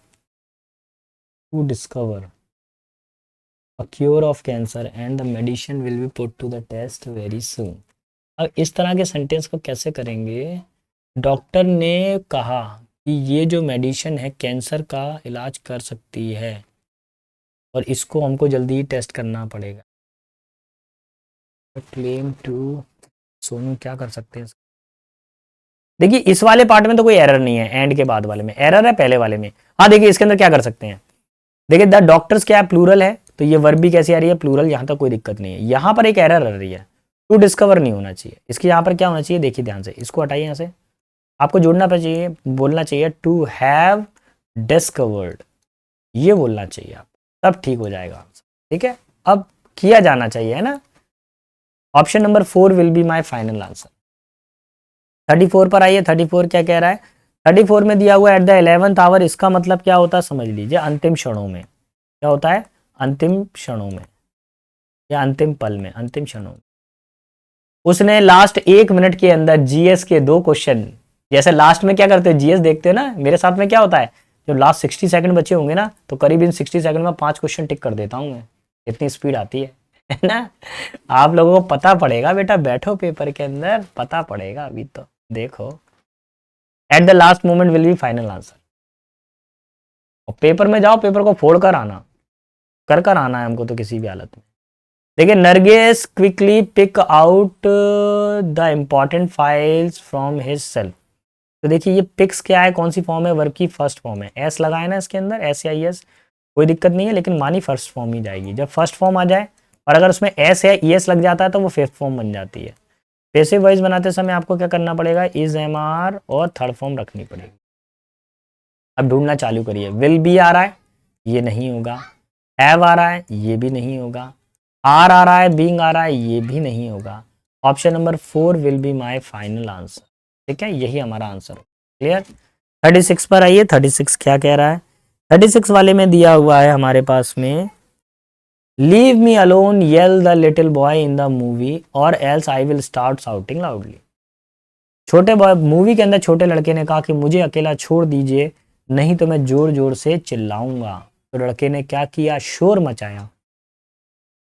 to discover a cure of cancer and the medicine will be put to the test very soon। अब इस तरह के सेंटेंस को कैसे करेंगे? डॉक्टर ने कहा कि ये जो मेडिसिन है कैंसर का इलाज कर सकती है, और इसको हमको जल्दी ही टेस्ट करना पड़ेगा। क्लेम टू, सोनू क्या कर सकते हैं? देखिए, इस वाले पार्ट में तो कोई एरर नहीं है, एंड के बाद वाले में एरर है, पहले वाले में। हाँ देखिए, इसके अंदर क्या कर सकते हैं? देखिए, द डॉक्टर्स क्या है? प्लूरल है, तो ये वर्ब भी कैसी आ रही है? प्लूरल। यहां तक कोई दिक्कत नहीं है। यहां पर एक एरर आ रही है, टू डिस्कवर नहीं होना चाहिए। इसके यहां पर क्या होना चाहिए? देखिए ध्यान से, इसको हटाइए यहां से। आपको जोड़ना चाहिए, बोलना चाहिए टू हैव डिस्कवर्ड, ये बोलना चाहिए आप, तब ठीक हो जाएगा आंसर। ठीक है, अब किया जाना चाहिए, है ना? Option number 4 will be my final answer. 34 पर आइए। 34 क्या कह रहा है? 34 में दिया हुआ एट द 11th आवर, इसका मतलब क्या होता है समझ लीजिए। अंतिम क्षणों में। क्या होता है? अंतिम क्षणों में या अंतिम पल में, अंतिम क्षणों में। उसने लास्ट 1 मिनट के अंदर जीएस के 2 क्वेश्चन, जैसे लास्ट में क्या करते हो जीएस देखते हो ना, मेरे साथ में क्या होता है, जब लास्ट 60 सेकंड बचे होंगे ना, तो करीब इन 60 सेकंड में 5 क्वेश्चन टिक कर देता हूं मैं। इतनी स्पीड आती है ना? आप लोगों को पता पड़ेगा बेटा, बैठो पेपर के अंदर, पता पड़ेगा अभी तो। देखो, at the last moment will be final answer. और पेपर में जाओ, पेपर को फोड़ कर आना, कर आना है हमको तो किसी भी हालत में। देखिए, Nargis quickly pick out the important files from his shelf. तो देखिए ये पिक्स क्या है, कौन सी फॉर्म है, वर्ब की फर्स्ट फॉर्म है, एस लगाए ना इसके अंदर, एस या एस, कोई दिक्कत नहीं है, लेकिन मानी फर्स्ट फॉर्म ही जाएगी। जब फर्स्ट फॉर्म आ जाए और अगर उसमें एस या ईएस लग जाता है तो वो फिफ्थ फॉर्म बन जाती है। पैसिव वॉइस बनाते समय आपको क्या करना पड़ेगा, इज एम आर और थर्ड फॉर्म रखनी पड़ेगी। अब ढूंढना चालू करिए। विल बी आ रहा है, ये नहीं होगा। हैव आ रहा है, ये भी नहीं होगा। आर आ रहा है, बीइंग आ रहा है, ये भी नहीं होगा। Option number 4 will be my final answer. ठीक है, यही हमारा आंसर। क्लियर। 36 पर आइए, 36 क्या कह रहा है। 36 वाले में दिया हुआ है हमारे पास में, leave me alone yelled the little boy in the movie और else I will start shouting loudly. छोटे बॉय मूवी के अंदर छोटे लड़के ने कहा कि मुझे अकेला छोड़ दीजिए, नहीं तो मैं जोर जोर से चिल्लाऊंगा। तो लड़के ने क्या किया, शोर मचाया।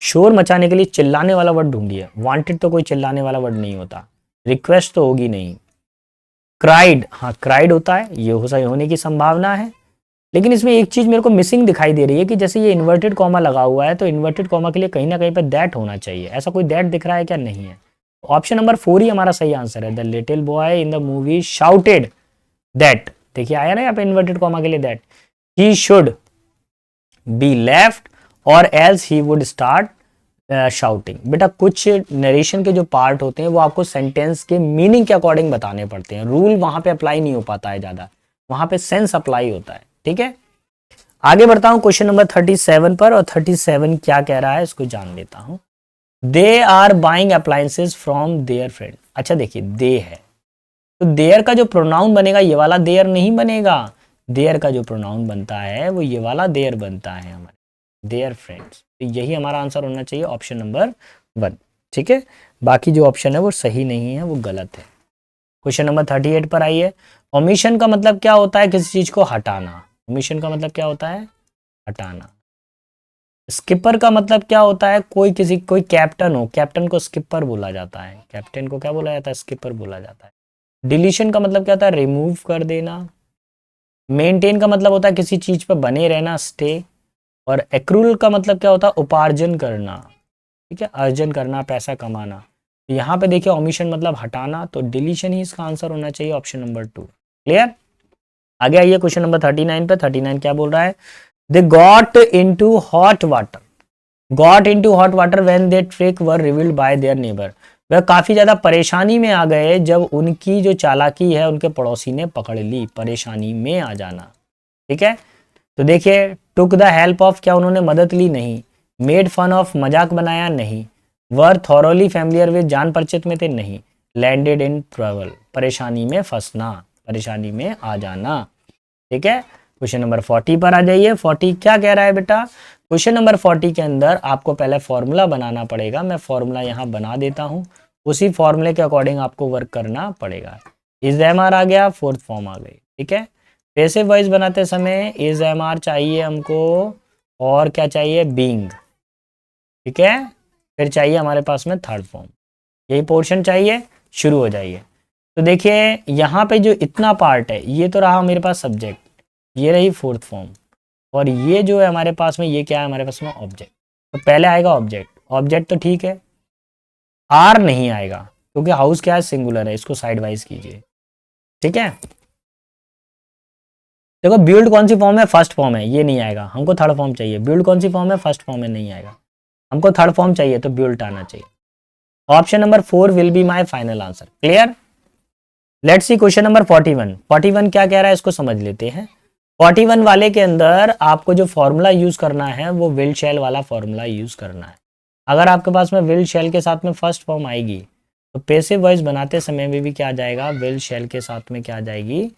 शोर मचाने के लिए चिल्लाने वाला वर्ड ढूंढिए। वांटेड तो कोई चिल्लाने वाला वर्ड नहीं होता, रिक्वेस्ट तो होगी नहीं। क्राइड, हाँ क्राइड होता है, ये हो सही होने की संभावना है। लेकिन इसमें एक चीज मेरे को मिसिंग दिखाई दे रही है कि जैसे ये इन्वर्टेड कॉमा लगा हुआ है तो इन्वर्टेड कॉमा के लिए कहीं ना कहीं पे दैट होना चाहिए। ऐसा कोई दैट दिख रहा है क्या, नहीं है। ऑप्शन नंबर 4 ही हमारा सही आंसर है। The little boy in the movie shouted that, देखिए आया ना यहाँ पे इन्वर्टेड कॉमा के लिए that, he should be left और else he would start shouting. बेटा कुछ नरेशन के जो पार्ट होते हैं वो आपको सेंटेंस के मीनिंग के अकॉर्डिंग बताने पड़ते हैं। रूल वहां पे अप्लाई नहीं हो पाता है ज्यादा, वहां पे सेंस अप्लाई होता है। ठीक है, आगे बढ़ता हूं क्वेश्चन नंबर 37 पर, और 37 क्या कह रहा है इसको जान लेता हूं। They are buying appliances from their friend. अच्छा देखिए, दे है तो देयर का जो प्रोनाउन बनेगा ये वाला देयर नहीं बनेगा। देयर का जो प्रोनाउन बनता है वो ये वाला देयर बनता है हमारे, देयर फ्रेंड्स। तो यही हमारा आंसर होना चाहिए, ऑप्शन नंबर 1। ठीक है, बाकी जो ऑप्शन है वो सही नहीं है, वो गलत है। क्वेश्चन नंबर 38 पर आइए। ओमिशन का मतलब क्या होता है, किसी चीज को हटाना। ओमिशन का मतलब क्या होता है, हटाना। स्किपर का मतलब क्या होता है, कोई कैप्टन हो, कैप्टन को स्किपर बोला जाता है। कैप्टन को क्या बोला जाता है, स्किपर बोला जाता है। डिलीशन का मतलब क्या होता है, रिमूव कर देना। मेंटेन का मतलब होता है किसी चीज पर बने रहना, स्टे। और एक्रूल का मतलब क्या होता है, उपार्जन करना। ठीक है, अर्जन करना, पैसा कमाना। यहाँ पे देखिए ओमिशन मतलब हटाना, तो डिलीशन ही इसका आंसर होना चाहिए, ऑप्शन नंबर 2। क्लियर। आगे आइए क्वेश्चन नंबर 39 पे। 39 क्या बोल रहा है, they got into hot water. Got into hot water when they trick were revealed bye there neighbour. वह काफी ज्यादा परेशानी में आ गए जब उनकी जो चालाकी है उनके पड़ोसी ने पकड़ ली। परेशानी में आ जाना। ठीक है, तो देखिए टुक द हेल्प ऑफ, क्या उन्होंने मदद ली, नहीं। मेड फन ऑफ, मजाक बनाया, नहीं। वर थॉरोली फैमिलियर विद, जान परिचित में थे, नहीं। लैंडेड इन ट्रबल, परेशानी में फंसना, परेशानी में आ जाना। ठीक है, क्वेश्चन नंबर 40 पर आ जाइए। 40 क्या कह रहा है बेटा, क्वेश्चन नंबर 40 के अंदर आपको पहले फॉर्मूला बनाना पड़ेगा। मैं फॉर्मूला यहाँ बना देता हूँ, उसी फॉर्मूले के अकॉर्डिंग आपको वर्क करना पड़ेगा। इज एम आर आ गया, फोर्थ फॉर्म आ गई। ठीक है, पैसिव वॉइस बनाते समय इज एम आर चाहिए हमको, और क्या चाहिए, बीइंग। ठीक है, फिर चाहिए हमारे पास में थर्ड फॉर्म। यही पोर्शन चाहिए, शुरू हो जाइए। तो देखिए यहाँ पे जो इतना पार्ट है ये तो रहा मेरे पास सब्जेक्ट, ये रही फोर्थ फॉर्म, और ये जो है हमारे पास में, ये क्या है हमारे पास में, ऑब्जेक्ट। तो पहले आएगा ऑब्जेक्ट। ऑब्जेक्ट तो ठीक है, आर नहीं आएगा क्योंकि हाउस क्या है, सिंगुलर है, इसको साइड वाइज कीजिए। ठीक है, देखो बिल्ड कौन सी फॉर्म है, फर्स्ट फॉर्म है, ये नहीं आएगा, हमको थर्ड फॉर्म चाहिए। बिल्ड कौन सी फॉर्म है, फर्स्ट फॉर्म में, नहीं आएगा, हमको थर्ड फॉर्म चाहिए, तो बिल्ड आना चाहिए। Option number 4 will be my final answer. Clear. Let's see question number 41। 41 क्या कह रहा है इसको समझ लेते हैं। 41 वाले के अंदर आपको जो फॉर्मूला यूज करना है वो विल शैल वाला फॉर्मूला यूज करना है। अगर आपके पास में विल शैल के साथ में फर्स्ट फॉर्म आएगी तो पैसिव वॉइस बनाते समय में भी क्या आ जाएगा, विल शैल के साथ में क्या आ जाएगी,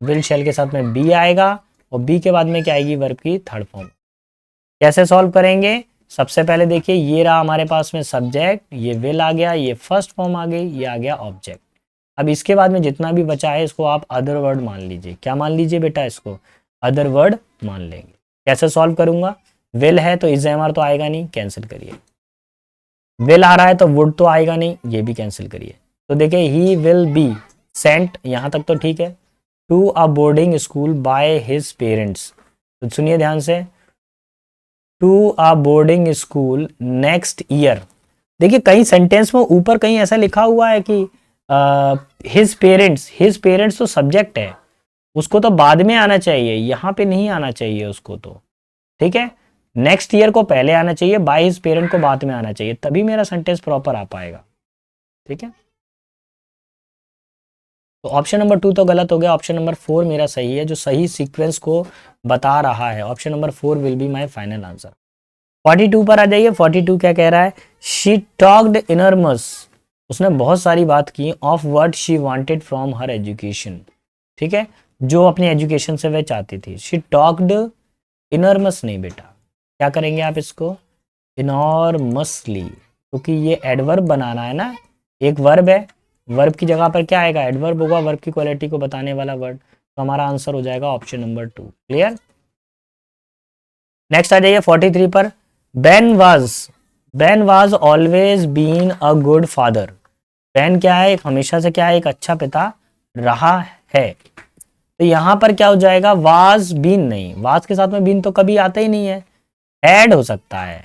विल शैल के साथ में बी आएगा, और बी के बाद में क्या आएगी, वर्ब की थर्ड फॉर्म। कैसे सॉल्व करेंगे, सबसे पहले देखिए ये रहा हमारे पास में सब्जेक्ट, ये विल आ गया, ये फर्स्ट फॉर्म आ गई, ये आ गया ऑब्जेक्ट। अब इसके बाद में जितना भी बचा है इसको आप अदर वर्ड मान लीजिए। क्या मान लीजिए बेटा, इसको अदर वर्ड मान लेंगे। कैसे सॉल्व करूंगा, विल है तो इज एम आर तो आएगा नहीं, कैंसिल करिए। विल आ रहा है तो वुड तो आएगा नहीं, ये भी कैंसिल करिए। तो देखिए ही विल बी, सेंट, यहां तक तो ठीक है। To a boarding school by his parents, तो सुनिए ध्यान से, to a boarding school next year. देखिए कहीं सेंटेंस में ऊपर कहीं ऐसा लिखा हुआ है कि हिज पेरेंट्स तो सब्जेक्ट है, उसको तो बाद में आना चाहिए, यहां पे नहीं आना चाहिए उसको तो, ठीक है। नेक्स्ट ईयर को पहले आना चाहिए, बाय हिज पेरेंट को बाद में आना चाहिए, तभी मेरा सेंटेंस प्रॉपर आ पाएगा, ठीक है। तो ऑप्शन नंबर 2 तो गलत हो गया, ऑप्शन नंबर 4 मेरा सही है, जो सही सीक्वेंस को बता रहा है। Option number 4 will be my final answer. 42 पर आ जाइए। 42 क्या कह रहा है? शी टॉक्ड इनरमस, उसने बहुत सारी बात की, of what she wanted from her education, ठीक है, जो अपनी एजुकेशन से वह चाहती थी। शी टॉक्ड इनरमस नहीं बेटा, क्या करेंगे आप इसको? इनॉर्मसली, क्योंकि ये एडवर्ब बनाना है ना, एक वर्ब है, वर्ब की जगह पर क्या आएगा? एडवर्ब होगा, वर्ब की क्वालिटी को बताने वाला वर्ड, तो हमारा आंसर हो जाएगा ऑप्शन नंबर 2। क्लियर? नेक्स्ट आ जाइए 43 पर। Ben was always been a good father. Ben क्या है? एक हमेशा से क्या है? एक अच्छा पिता रहा है। तो यहां पर क्या हो जाएगा? वाज बीन नहीं, वाज के साथ में बीन तो कभी आता ही नहीं है, हैड हो सकता है,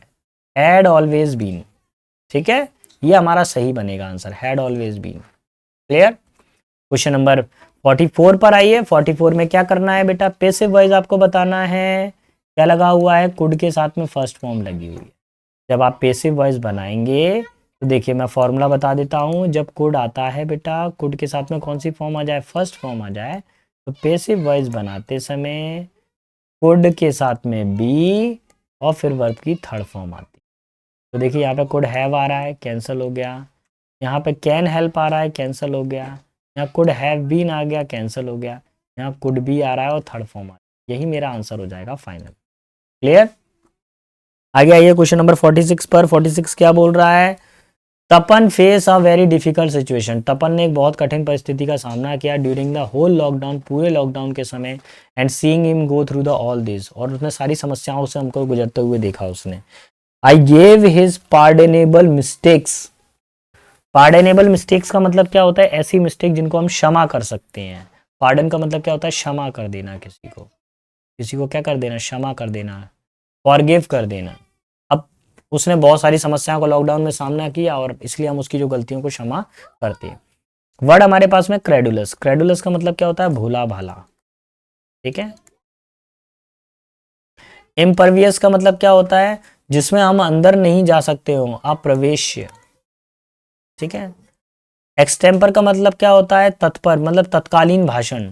हैड ऑलवेज बीन, ठीक है, ये हमारा सही बनेगा answer, had always been. Clear? Question number 44 पर आइए। 44 में क्या करना है बेटा? पैसिव वॉइस आपको बताना है। क्या लगा हुआ है? कुड के साथ में फर्स्ट फॉर्म लगी हुई है। जब आप पैसिव वॉइस बनाएंगे तो देखिए मैं फॉर्मूला बता देता हूं। जब कुड आता है बेटा, कुड के साथ में कौन सी फॉर्म आ जाए? फर्स्ट फॉर्म आ जाए, तो पैसिव वॉइस बनाते समय कुड के साथ में बी और फिर वर्ब की थर्ड फॉर्म आती है। तो देखिए यहाँ पे कुड हैव आ रहा है, कैंसिल हो गया। यहाँ पे कैन हेल्प आ रहा है, कैंसिल हो गया। यहाँ कुड हैव बीन आ गया, कैंसिल हो गया। यहाँ कुड बी आ रहा है और थर्ड फॉर्म आ रहा है, यही मेरा आंसर हो जाएगा फाइनल। क्लियर? आगे आइए क्वेश्चन नंबर 46 पर। 46 क्या बोल रहा है? Tapan face a very difficult situation. Tapan ने एक बहुत कठिन परिस्थिति का सामना किया ड्यूरिंग द होल लॉकडाउन, पूरे लॉकडाउन के समय, and seeing him go through the all this, और उसने सारी समस्याओं से हमको गुजरते हुए देखा उसने। I gave his pardonable mistakes. Pardonable mistakes का मतलब क्या होता है? ऐसी मिस्टेक जिनको हम क्षमा कर सकते हैं। पार्डन का मतलब क्या होता है? क्षमा कर देना, किसी को क्या कर देना? क्षमा कर देना, फॉरगिव कर देना। अब उसने बहुत सारी समस्याओं को लॉकडाउन में सामना किया और इसलिए हम उसकी जो गलतियों को क्षमा करते हैं। वर्ड हमारे पास में क्रेडुलस। क्रेडुलस का मतलब क्या होता है? भोला भाला, ठीक है। इम्परवियस का मतलब क्या होता है? जिसमें हम अंदर नहीं जा सकते हो, अप्रवेश्य, ठीक है। एक्सटेम्पर का मतलब क्या होता है? तत्पर, मतलब तत्कालीन भाषण,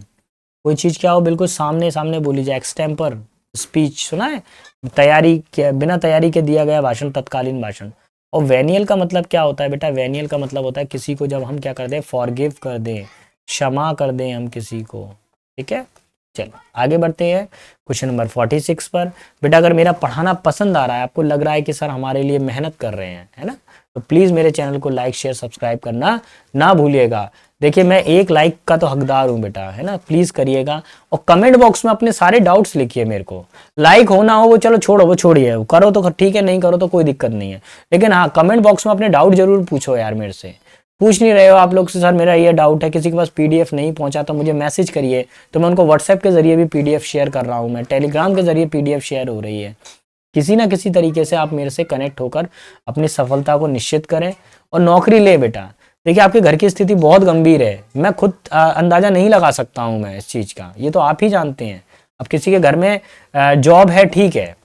कोई चीज क्या हो बिल्कुल सामने सामने बोली जाए, एक्सटेम्पर स्पीच, सुना है? तैयारी के बिना तैयारी के दिया गया भाषण, तत्कालीन भाषण। और वेनियल का मतलब क्या होता है बेटा? वेनियल का मतलब होता है किसी को जब हम क्या कर दें? फॉरगिव कर दें, क्षमा कर दें हम किसी को, ठीक है। चलो आगे बढ़ते हैं क्वेश्चन नंबर 46 पर। बेटा अगर मेरा पढ़ाना पसंद आ रहा है, आपको लग रहा है कि सर हमारे लिए मेहनत कर रहे हैं, है ना, तो प्लीज मेरे चैनल को लाइक शेयर सब्सक्राइब करना ना भूलिएगा। देखिए मैं एक लाइक का तो हकदार हूं बेटा, है ना, प्लीज करिएगा। और कमेंट बॉक्स में अपने सारे डाउट्स लिखिए मेरे को। लाइक हो ना हो वो चलो छोड़ो, वो छोड़िए, करो तो ठीक है, नहीं करो तो कोई दिक्कत नहीं है, लेकिन हाँ कमेंट बॉक्स में अपने डाउट जरूर पूछो यार। मेरे से पूछ नहीं रहे हो आप लोग से सर मेरा ये डाउट है, किसी के पास पीडीएफ नहीं पहुंचा तो मुझे मैसेज करिए, तो मैं उनको व्हाट्सएप के जरिए भी पीडीएफ शेयर कर रहा हूँ, मैं टेलीग्राम के जरिए पीडीएफ शेयर हो रही है। किसी ना किसी तरीके से आप मेरे से कनेक्ट होकर अपनी सफलता को निश्चित करें और नौकरी ले बेटा। देखिए आपके घर की स्थिति बहुत गंभीर है, मैं खुद अंदाजा नहीं लगा सकता हूं मैं इस चीज का, ये तो आप ही जानते हैं। अब किसी के घर में जॉब है, ठीक है,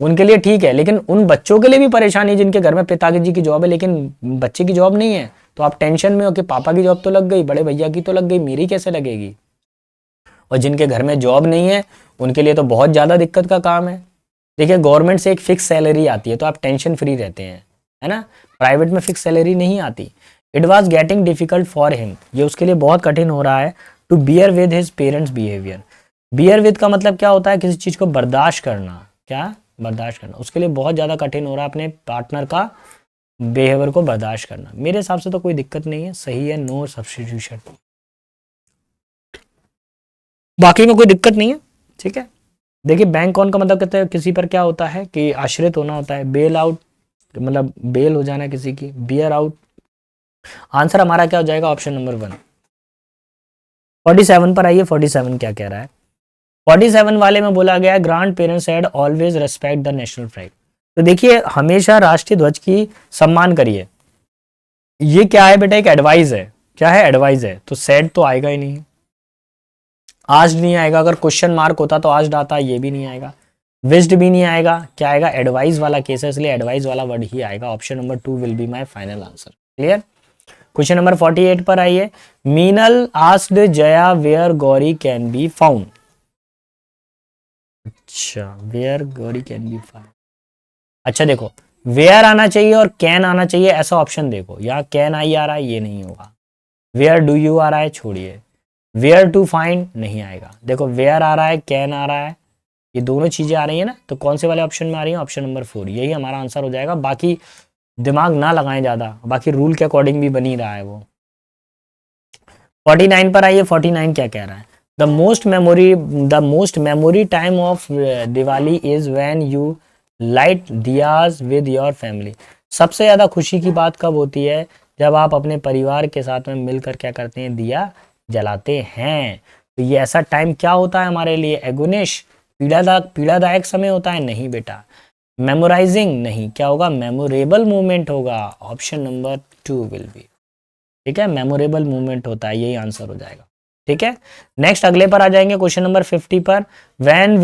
उनके लिए ठीक है, लेकिन उन बच्चों के लिए भी परेशानी जिनके घर में पिताजी की जॉब है लेकिन बच्चे की जॉब नहीं है, तो आप टेंशन में हो कि पापा की जॉब तो लग गई, बड़े भैया की तो लग गई, मेरी कैसे लगेगी। और जिनके घर में जॉब नहीं है उनके लिए तो बहुत ज्यादा दिक्कत का काम है। देखिए गवर्नमेंट से एक फिक्स सैलरी आती है तो आप टेंशन फ्री रहते हैं, है ना, प्राइवेट में फिक्स सैलरी नहीं आती। It was getting difficult for him, ये उसके लिए बहुत कठिन हो रहा है, to bear with his parents behaviour. Bear with का मतलब क्या होता है? किसी चीज को बर्दाश्त करना, क्या बर्दाश्त करना, उसके लिए बहुत ज्यादा कठिन हो रहा है अपने पार्टनर का बिहेवियर को बर्दाश्त करना। मेरे हिसाब से तो कोई दिक्कत नहीं है, सही है, नो सब्स्टिट्यूशन, बाकी में कोई दिक्कत नहीं है, ठीक है। देखिए बैंक ऑन का मतलब कहते हैं किसी पर क्या होता है कि आश्रित होना होता है, बेल आउट मतलब बेल हो जाना किसी की, बियर आउट। आंसर हमारा क्या हो जाएगा? Option number 1। 47 पर आइए, 47 क्या कह रहा है। 47 वाले में बोला गया grand parents had always respect the national flag. तो देखिए हमेशा राष्ट्रीय ध्वज की सम्मान करिए, ये क्या है बेटा, एक एडवाइस है। क्या है, एडवाइस है, तो सेड तो आएगा ही नहीं, आज नहीं आएगा। अगर क्वेश्चन मार्क होता तो आज आता, ये भी नहीं आएगा। विस्ड भी नहीं आएगा, क्या आएगा, एडवाइस वाला केस है, इसलिए एडवाइस वाला वर्ड ही आएगा। Option number 2 will be my final answer. Clear. Question number 48 पर आइए। Meenal asked Jaya where Gauri can be found. अच्छा, where Gauri can be found. अच्छा देखो, वेयर आना चाहिए और कैन आना चाहिए, ऐसा ऑप्शन देखो। यहाँ कैन आई आ रहा है, ये नहीं होगा। वेयर डू यू आ रहा है, छोड़िए। वेयर टू फाइंड नहीं आएगा। देखो वेयर आ रहा है, कैन आ रहा है, ये दोनों चीजें आ रही है ना, तो कौन से वाले ऑप्शन में आ रही है, ऑप्शन नंबर 4, यही हमारा आंसर हो जाएगा। बाकी दिमाग ना लगाएं ज्यादा, बाकी रूल के अकॉर्डिंग भी बनी रहा है वो। 49 पर आइए। 49 क्या कह रहा है, the most memory time of Diwali is when you light diyas with your family. सबसे ज्यादा खुशी की बात कब होती है, जब आप अपने परिवार के साथ में मिलकर क्या करते हैं, दिया जलाते हैं। तो ये ऐसा टाइम क्या होता है हमारे लिए, एगोनिश, पीड़ादायक समय होता है, नहीं बेटा। मेमोराइजिंग नहीं, क्या होगा, मेमोरेबल मोमेंट होगा। ऑप्शन नंबर 2 विल बी, ठीक है, मेमोरेबल मोमेंट होता है, यही आंसर हो जाएगा। ठीक है, नेक्स्ट अगले पर आ जाएंगे, क्वेश्चन नंबर 50 पर। When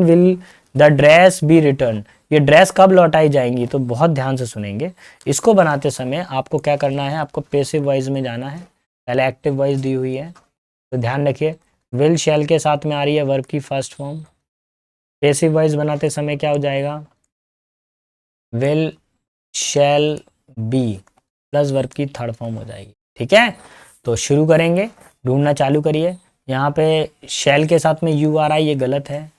will the dress be return. ये ड्रेस कब लौटाई जाएंगी, तो बहुत ध्यान से सुनेंगे। इसको बनाते समय आपको क्या करना है, आपको पैसिव वॉइस में जाना है, पहले एक्टिव वॉइस दी हुई है, तो ध्यान रखिए। विल शैल के साथ में आ रही है वर्ब की फर्स्ट फॉर्म। पैसिव वॉइस बनाते समय क्या हो जाएगा, will shall be plus verb की थर्ड फॉर्म हो जाएगी। ठीक है, तो शुरू करेंगे, ढूंढना चालू करिए। यहाँ पे शैल के साथ में यू आ रहा है, ये गलत है।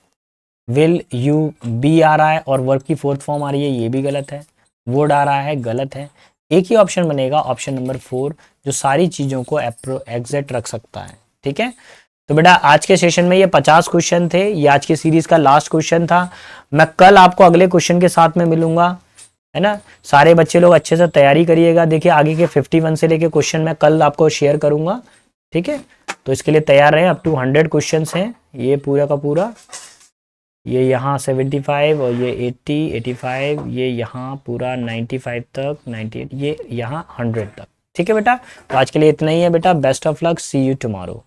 विल यू बी आ रहा है और वर्ब की फोर्थ फॉर्म आ रही है, ये भी गलत है। वुड आ रहा है, गलत है। एक ही ऑप्शन बनेगा, ऑप्शन नंबर 4, जो सारी चीजों को एग्जैक्ट रख सकता है। ठीक है, तो बेटा आज के सेशन में ये 50 क्वेश्चन थे, ये आज की सीरीज का लास्ट क्वेश्चन था। मैं कल आपको अगले क्वेश्चन के साथ में मिलूंगा, है ना। सारे बच्चे लोग अच्छे से तैयारी करिएगा। देखिए आगे के 51 से लेके क्वेश्चन मैं कल आपको शेयर करूंगा। ठीक है, तो इसके लिए तैयार रहें। अप टू 100 क्वेश्चन हैं ये पूरा का पूरा। ये यहाँ 75 और ये 80, 85, ये यहाँ पूरा 95 तक, 98, ये यहाँ 100 तक। ठीक है बेटा, तो आज के लिए इतना ही है बेटा। Best of luck, see you tomorrow.